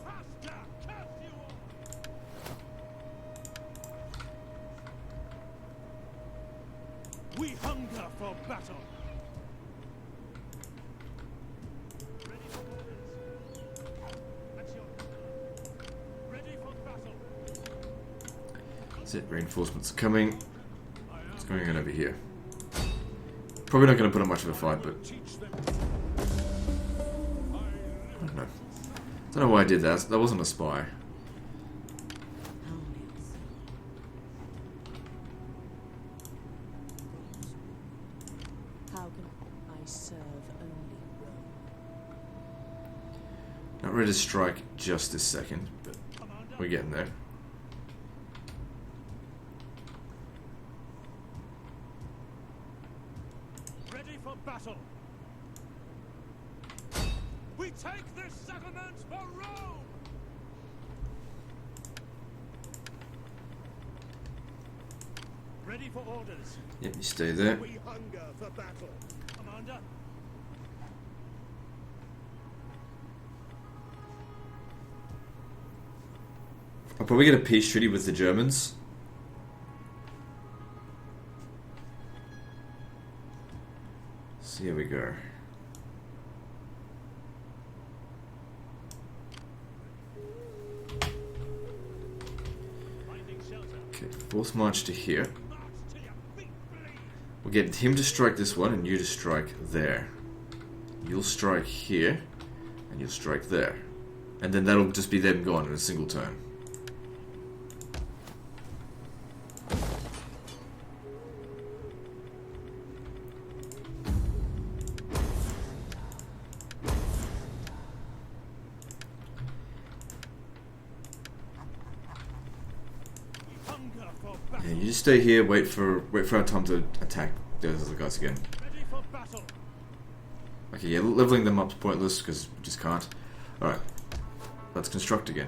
Speaker 2: Faster, curse you all. We hunger for battle. Ready for orders. At your command. Ready for battle.
Speaker 1: That's it, reinforcements are coming. What's going on over here? Probably not going to put up much of a fight, but I don't know. Don't know why I did that. That wasn't a spy.
Speaker 4: How can I serve only Rome?
Speaker 1: Not ready to strike just this second, but we're getting there.
Speaker 2: Ready for battle. We take this settlement for Rome. Ready for orders.
Speaker 1: Yep, you stay there.
Speaker 2: We hunger for battle. Commander.
Speaker 1: I'll probably get a peace treaty with the Germans. So here we go.
Speaker 2: Finding shelter.
Speaker 1: Okay, force march to here.
Speaker 2: March till your feet bleed.
Speaker 1: We'll get him to strike this one and you to strike there. You'll strike here and you'll strike there. And then that'll just be them gone in a single turn.
Speaker 2: We hunger for battle.
Speaker 1: Yeah, you just stay here, wait for our time to attack those other guys again.
Speaker 2: Ready for battle.
Speaker 1: Okay, yeah, leveling them up's pointless because we just can't. Alright, let's construct again.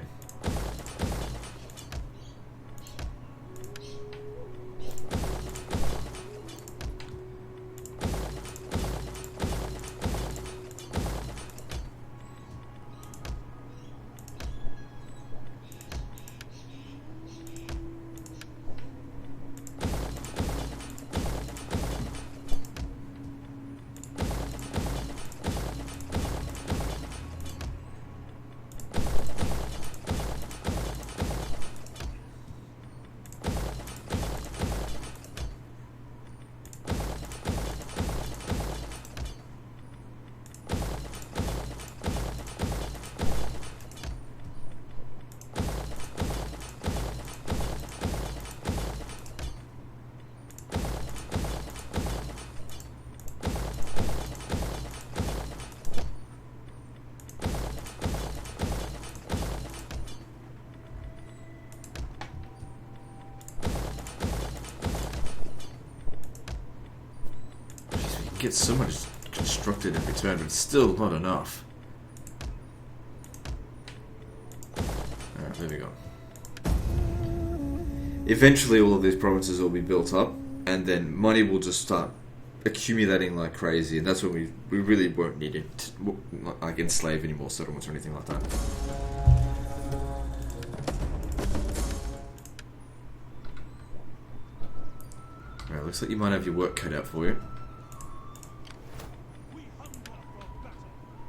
Speaker 1: get so much constructed in return, but it's still not enough. Alright, there we go. Eventually all of these provinces will be built up, and then money will just start accumulating like crazy, and that's when we really won't need it to, like, enslave any more settlements or anything like that. Alright, looks like you might have your work cut out for you.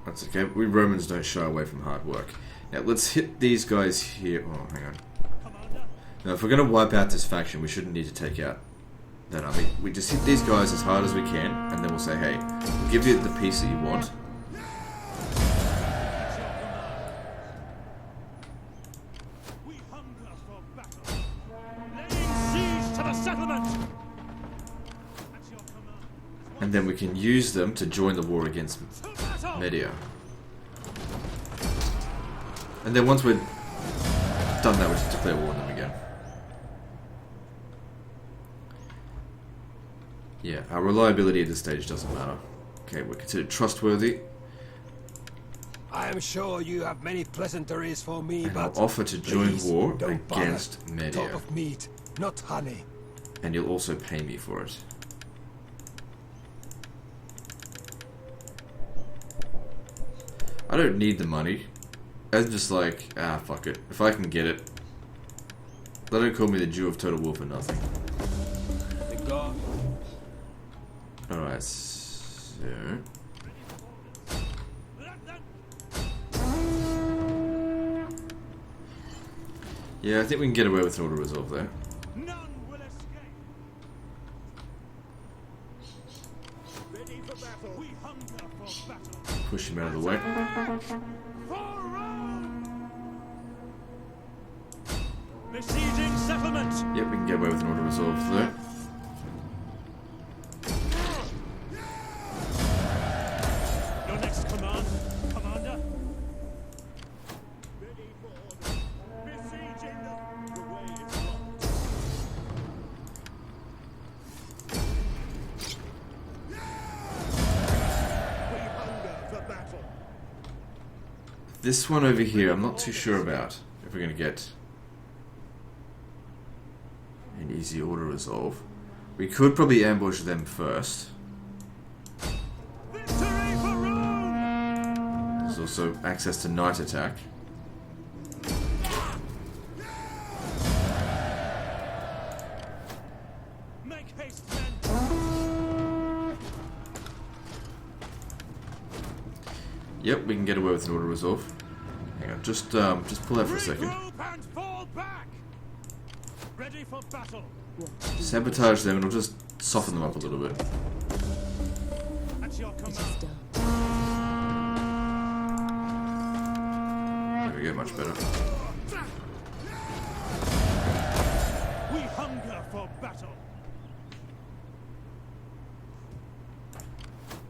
Speaker 1: That's okay, we Romans don't shy away from hard work. Now let's hit these guys here. Oh, hang on. Now if we're going to wipe out this faction, we shouldn't need to take out that army. We just hit these guys as hard as we can, and then we'll say, hey, we'll give you the peace that you want.
Speaker 2: We hunger for battle. Laying siege to the settlement. At your command.
Speaker 1: And then we can use them to join the war against
Speaker 2: To battle.
Speaker 1: Media. And then once we're done that, we just declare war on them again. Yeah, our reliability at this stage doesn't matter. Okay, we're considered trustworthy.
Speaker 5: I am sure you have many pleasantries for me,
Speaker 1: And
Speaker 5: but
Speaker 1: I'll offer to join
Speaker 5: please
Speaker 1: war
Speaker 5: don't bother.
Speaker 1: against Media.
Speaker 5: Talk of meat, not honey.
Speaker 1: And you'll also pay me for it. I don't need the money. I'm just like, fuck it. If I can get it. They don't call me the Jew of Total War for nothing.
Speaker 5: The god.
Speaker 1: Alright, so...
Speaker 2: Let them.
Speaker 1: Yeah, I think we can get away with an auto resolve there.
Speaker 2: None will escape. Ready for battle. We hunger for battle.
Speaker 1: Push him out of the way.
Speaker 2: For Rome. Besieging settlement.
Speaker 1: Yep, we can get away with an auto resolve there.
Speaker 2: Your next command, Commander. Ready for order. Besieging them. The way is blocked. We hunger for battle.
Speaker 1: This one over here, I'm not too sure about if we're going to get an easy auto resolve. We could probably ambush them first.
Speaker 2: Victory for Rome.
Speaker 1: There's also access to night attack.
Speaker 2: Make haste, men.
Speaker 1: Yep, we can get away with an auto resolve. Hang on, just pull out for a second.
Speaker 2: Regroup and fall back. Ready for battle.
Speaker 1: Sabotage them and we'll just soften them up a little bit.
Speaker 2: At your
Speaker 4: It is
Speaker 2: command.
Speaker 4: done.
Speaker 1: There we go, much better.
Speaker 2: We hunger for battle.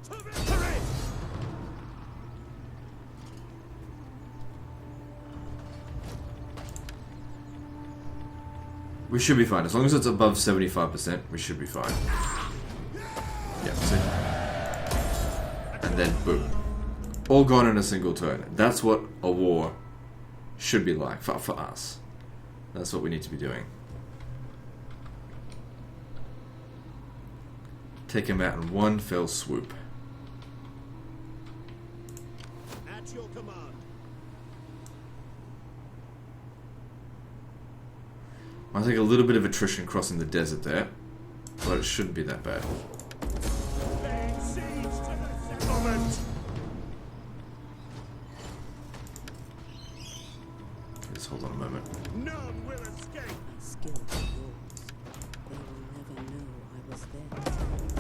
Speaker 2: To victory.
Speaker 1: We should be fine. As long as it's above 75%, we should be fine. Yeah, see? And then, boom. All gone in a single turn. That's what a war should be like for us. That's what we need to be doing. Take him out in one fell swoop.
Speaker 2: At your command.
Speaker 1: Might take a little bit of attrition crossing the desert there, but it shouldn't be that bad.
Speaker 2: Laying siege to the settlement.
Speaker 1: Just hold on a moment.
Speaker 2: None will escape.
Speaker 4: My skill is yours. They will never know I was there.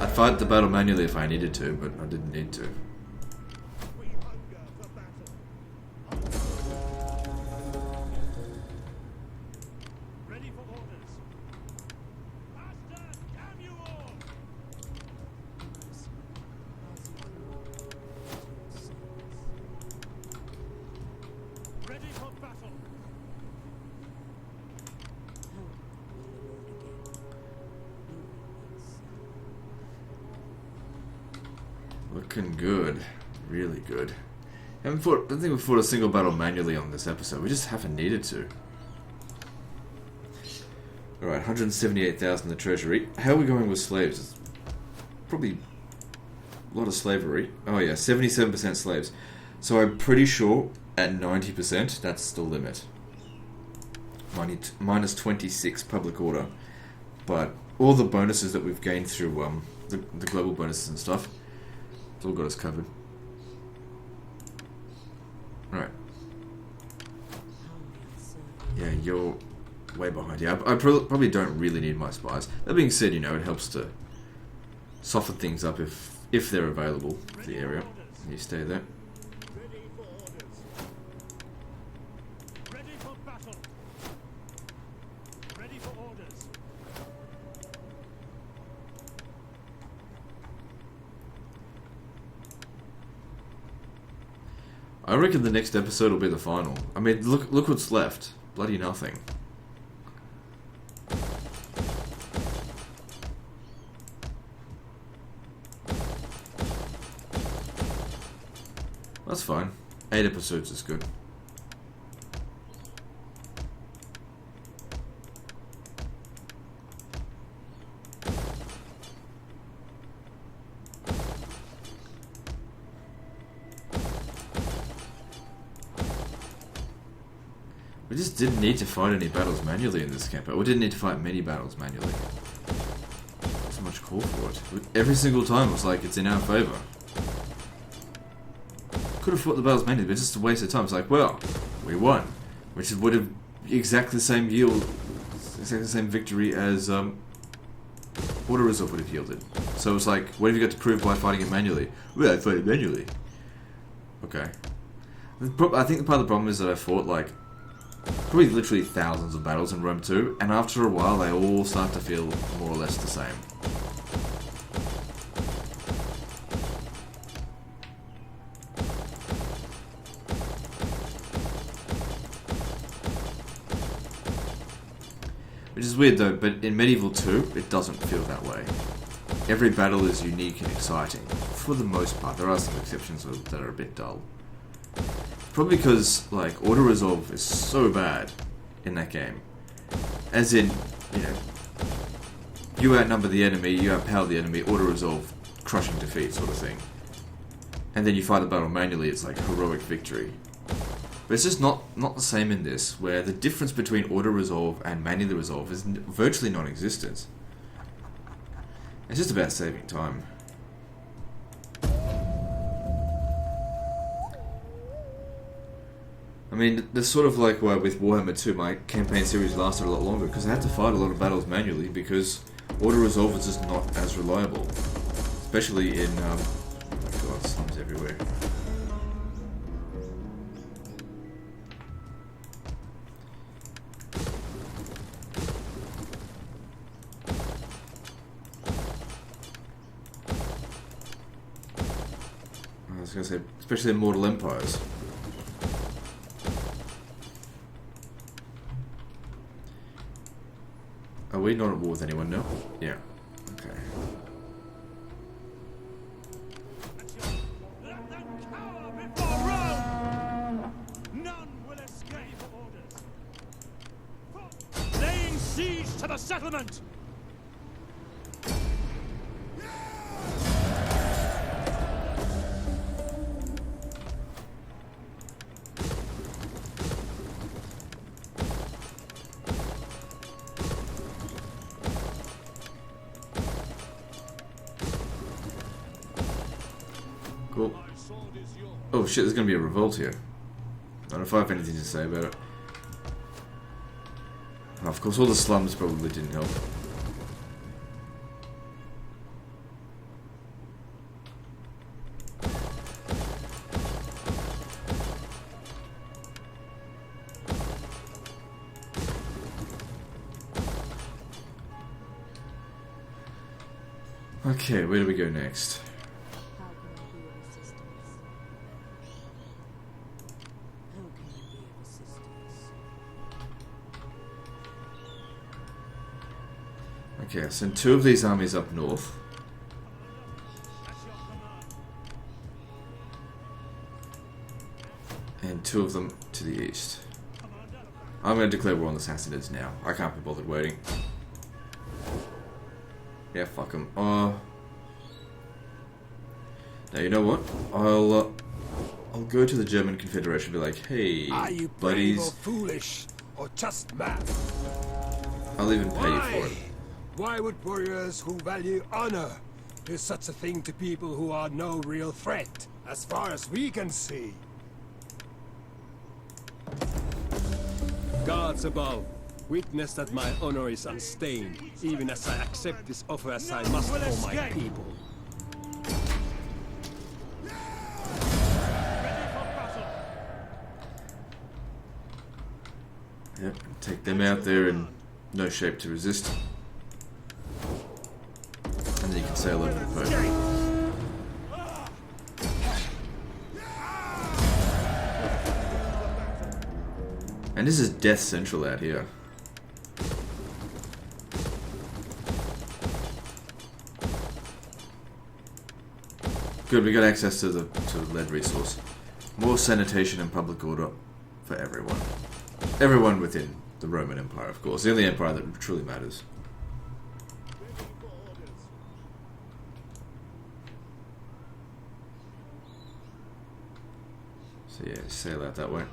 Speaker 1: I'd fight the battle manually if I needed to, but I didn't need to.
Speaker 2: We hunger for battle. Ready for orders. Faster, damn you all!
Speaker 1: looking good. Really good. I don't think we've fought a single battle manually on this episode. We just haven't needed to. Alright, 178,000 in the treasury. How are we going with slaves? It's probably a lot of slavery. Oh yeah, 77% slaves. So I'm pretty sure at 90% that's the limit. Minus 26 public order. But all the bonuses that we've gained through the global bonuses and stuff, it's all got us covered. Alright. Yeah, you're way behind. Yeah, I probably don't really need my spies. That being said, you know, it helps to soften things up if they're available for the area. You stay there.
Speaker 2: Ready for orders. Ready for battle. Ready for orders.
Speaker 1: I reckon the next episode will be the final. I mean, look what's left. Bloody nothing. That's fine. 8 episodes is good. We just didn't need to fight any battles manually in this campaign. We didn't need to fight many battles manually. Not so much call for it. Every single time it was like, it's in our favour. Could have fought the battles manually, but it's just a waste of time. It's like, well, we won. Which would have exactly the same yield, exactly the same victory as Order Resolve would have yielded. So it's like, what have you got to prove by fighting it manually? Well, I fought it manually. Okay. I think part of the problem is that I fought like probably literally thousands of battles in Rome 2, and after a while they all start to feel more or less the same. Which is weird though, but in Medieval 2, it doesn't feel that way. Every battle is unique and exciting, for the most part. There are some exceptions that are a bit dull. Probably because, like, Order Resolve is so bad in that game. As in, you know, you outnumber the enemy, you outpower the enemy, Order Resolve, crushing defeat sort of thing. And then you fight the battle manually, it's like heroic victory. But it's just not the same in this, where the difference between Order Resolve and Manually Resolve is virtually non-existent. It's just about saving time. I mean, there's sort of like why with Warhammer 2 my campaign series lasted a lot longer, because I had to fight a lot of battles manually, because Order Resolve is just not as reliable. Especially in, oh my god, slums everywhere. I was going to say, especially in Mortal Empires. Are we not at war with anyone now? Yeah. Okay.
Speaker 2: Let them cower before Rome! None will escape orders. Laying siege to the settlement!
Speaker 1: Cool. Oh shit, there's gonna be a revolt here. I don't know if I have anything to say about it. Oh, of course, all the slums probably didn't help. Okay, where do we go next?
Speaker 4: How can I be of assistance? How can I be of assistance?
Speaker 1: Okay, I send 2 of these armies up north.
Speaker 2: At your command.
Speaker 1: 2 of them to the east. I'm going to declare war on the Sassanids now. I can't be bothered waiting. Yeah, fuck them. Now you know what? I'll go to the German Confederation and be like, hey,
Speaker 5: Are you brave or
Speaker 1: buddies,
Speaker 5: foolish, or just mad?
Speaker 1: I'll even pay you for
Speaker 5: Why?
Speaker 1: it.
Speaker 5: Why would warriors who value honor do such a thing to people who are no real threat, as far as we can see? Gods above, witness that my honor is unstained, even as I accept this offer as I must
Speaker 2: Will
Speaker 5: for my
Speaker 2: escape.
Speaker 5: people.
Speaker 1: Yep, take them out there in no shape to resist. And then you can sail over the boat. And this is Death Central out here. Good, we got access to the lead resource. More sanitation and public order for everyone. Everyone within the Roman Empire, of course. The only empire that truly matters. So yeah, sail out that way.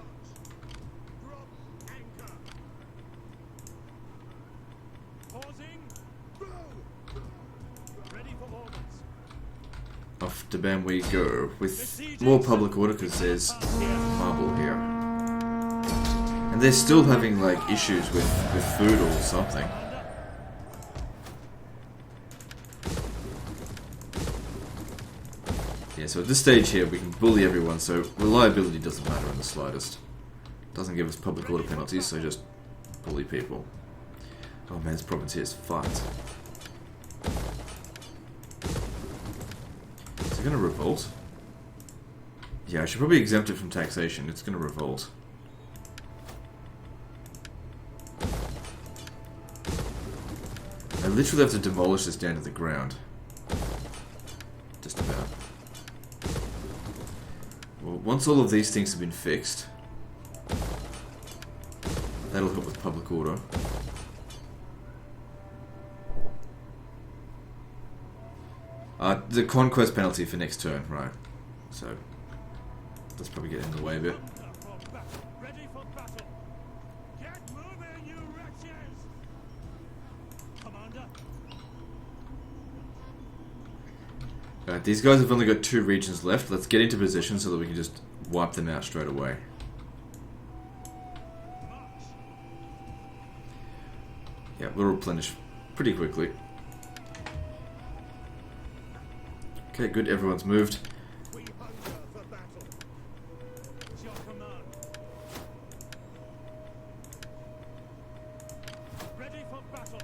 Speaker 1: Off to Bam we go, with more public order because there's marble here. And they're still having like issues with food or something. Yeah, so at this stage here we can bully everyone, so reliability doesn't matter in the slightest. Doesn't give us public order penalties, so just bully people. Oh man, this province here is fucked. Is it gonna revolt? Yeah, I should probably exempt it from taxation. It's gonna revolt. I literally have to demolish this down to the ground. Just about. Well, once all of these things have been fixed, that'll help with public order. The conquest penalty for next turn, right. So, let's probably get in the way a bit.
Speaker 2: Ready for battle. Get moving, you wretches! Commander.
Speaker 1: Alright, these guys have only got 2 regions left. Let's get into position so that we can just wipe them out straight away. Yeah, we'll replenish pretty quickly. Okay, good, everyone's moved.
Speaker 2: We hunger for battle. It's your command. Ready for battle.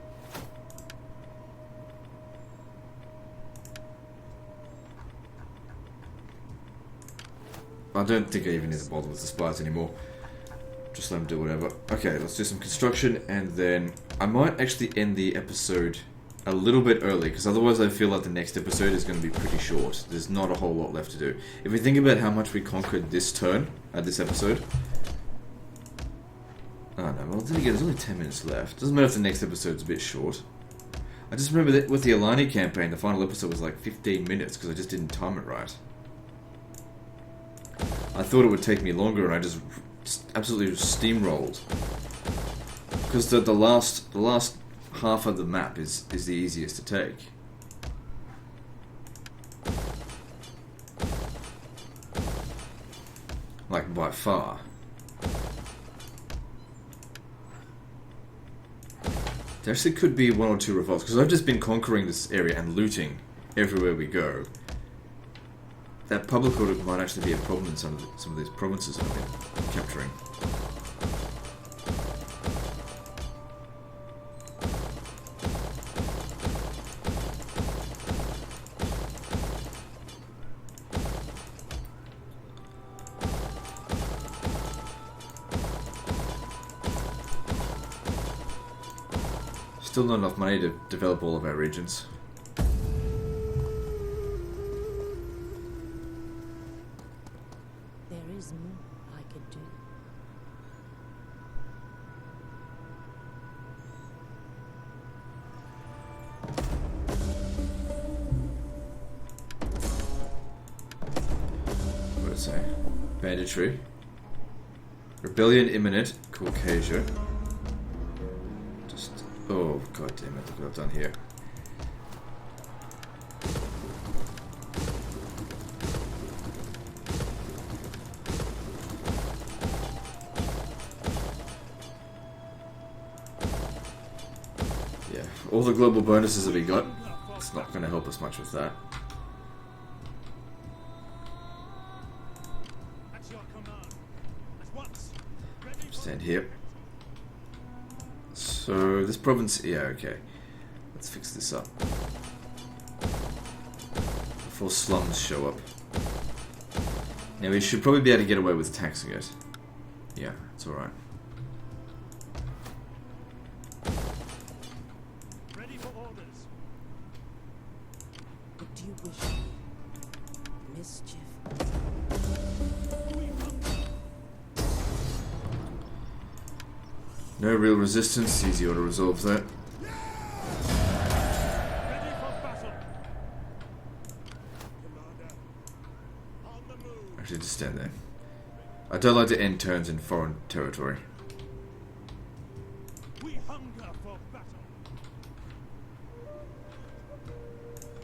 Speaker 1: I don't think I even need to bother with the spies anymore. Just let them do whatever. Okay, let's do some construction, and then I might actually end the episode a little bit early, because otherwise I feel like the next episode is going to be pretty short. There's not a whole lot left to do. If we think about how much we conquered this turn, this episode... Oh no, well then again, there's only 10 minutes left. Doesn't matter if the next episode's a bit short. I just remember that with the Alani campaign, the final episode was like 15 minutes, because I just didn't time it right. I thought it would take me longer, and I just absolutely steamrolled. Because the last half of the map is the easiest to take. Like, by far. There actually could be 1 or 2 revolts, because I've just been conquering this area and looting everywhere we go. That public order might actually be a problem in some of these provinces I've been capturing. Still not enough money to develop all of our regions.
Speaker 4: There is more I could do.
Speaker 1: Banditry. Rebellion imminent. Caucasia. Just... Oh, god damn it. Look what I've done here. Yeah, all the global bonuses that we got, it's not going to help us much with that.
Speaker 2: At your command. At once. Ready for
Speaker 1: Stand here. So, this province... Yeah, okay. Let's fix this up. Before slums show up. Now, we should probably be able to get away with taxing it. Yeah, it's alright.
Speaker 2: ready for orders.
Speaker 4: What do you wish? Mischief.
Speaker 2: We hunger.
Speaker 1: No real resistance, easy auto resolves that.
Speaker 2: Ready for battle. Commander. On the move.
Speaker 1: Actually, just stand there. I don't like to end turns in foreign territory.
Speaker 2: We hunger for battle.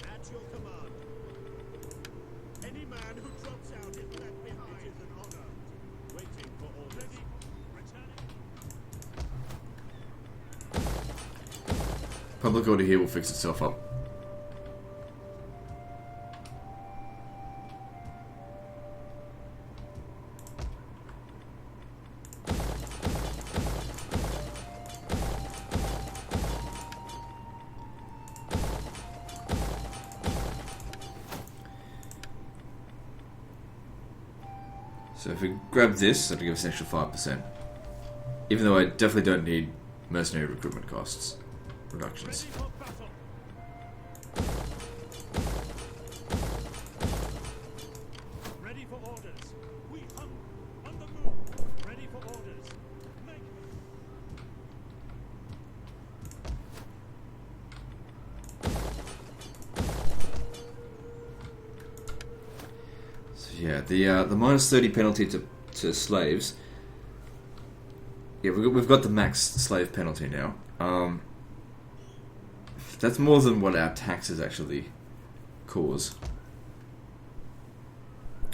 Speaker 2: At your command. Any man who drops out is left behind. It is an honor. Waiting for orders. Ready. Returning.
Speaker 1: Public order here will fix itself up. So if we grab this, that'll give us an extra 5%. Even though I definitely don't need mercenary recruitment costs reductions.
Speaker 2: Ready for battle. Ready for orders. We hunger. On the move. Ready for orders. Make.
Speaker 1: So yeah, the minus 30 penalty to slaves. Yeah, we've got the max slave penalty now. That's more than what our taxes actually cause.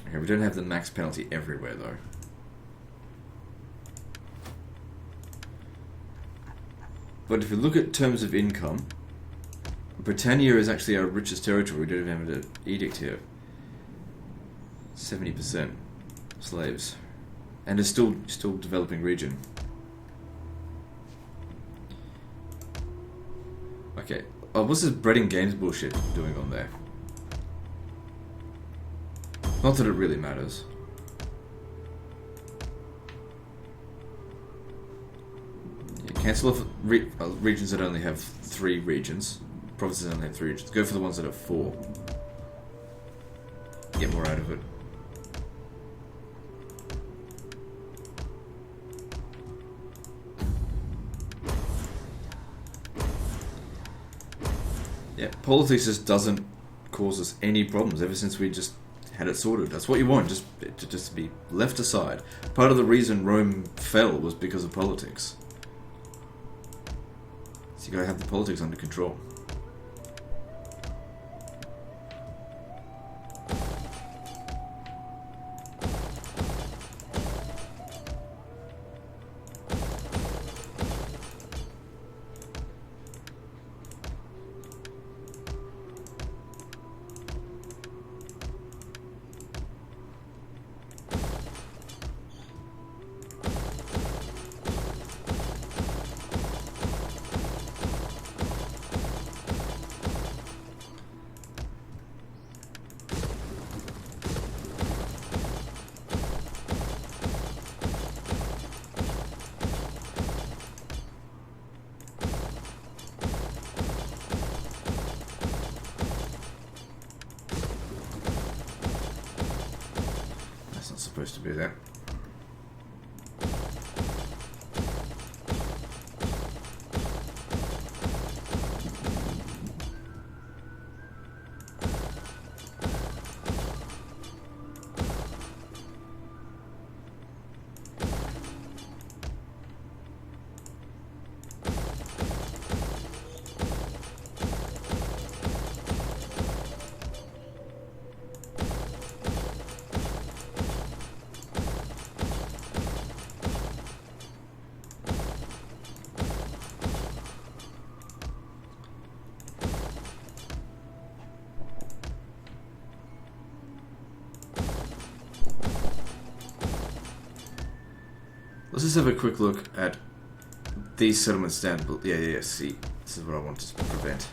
Speaker 1: Okay, we don't have the max penalty everywhere though. But if you look at terms of income, Britannia is actually our richest territory. We don't even have an edict here. 70% slaves, and it's still developing region. Okay, what's this bread and games bullshit doing on there? Not that it really matters. Yeah, cancel off regions that only have 3 regions. Provinces that only have 3 regions. Go for the ones that have 4. Get more out of it. Yeah, politics just doesn't cause us any problems ever since we just had it sorted. That's what you want, just to be left aside. Part of the reason Rome fell was because of politics. So you gotta have the politics under control. Supposed to be that. just have a quick look at these settlements down. Yeah, see. This is what I want to prevent.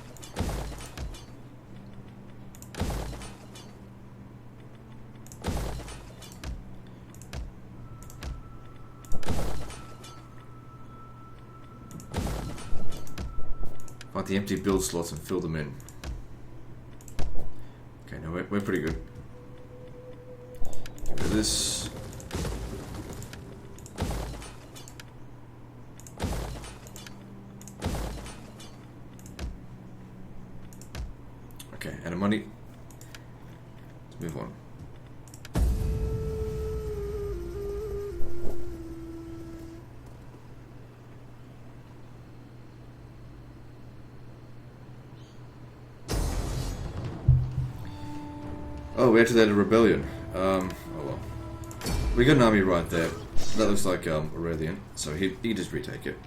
Speaker 1: Find the empty build slots and fill them in. Okay, no, we're pretty good. Get rid of this. Okay, and money. Let's move on. Oh, we actually had a rebellion. Oh well. We got an army right there. That looks like Aurelian, so he just retake it.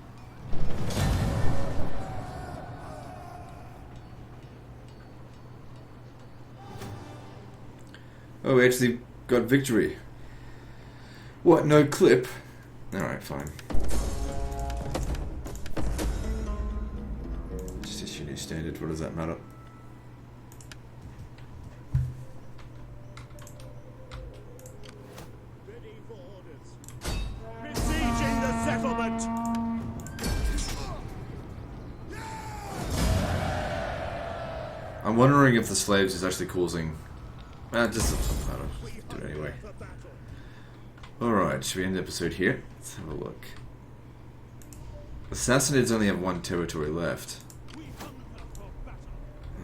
Speaker 1: Oh, we actually got victory. What, no clip? Alright, fine. Just issue new standard, what does that matter?
Speaker 2: Ready for orders. Besieging the settlement!
Speaker 1: I'm wondering if the slaves is actually causing... just I don't do it anyway. Alright, should we end the episode here? Let's have a look. Assassinids only have one territory left.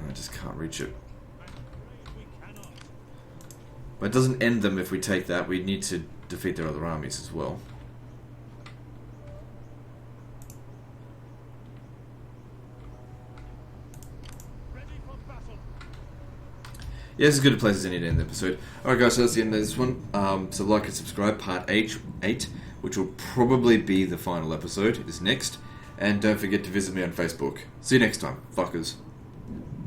Speaker 1: I just can't reach it. But it doesn't end them if we take that. We need to defeat their other armies as well. Yeah, this is as good a place as any to end the episode. Alright guys, so that's the end of this one. So like and subscribe. Part 8, which will probably be the final episode, is next. And don't forget to visit me on Facebook. See you next time, fuckers.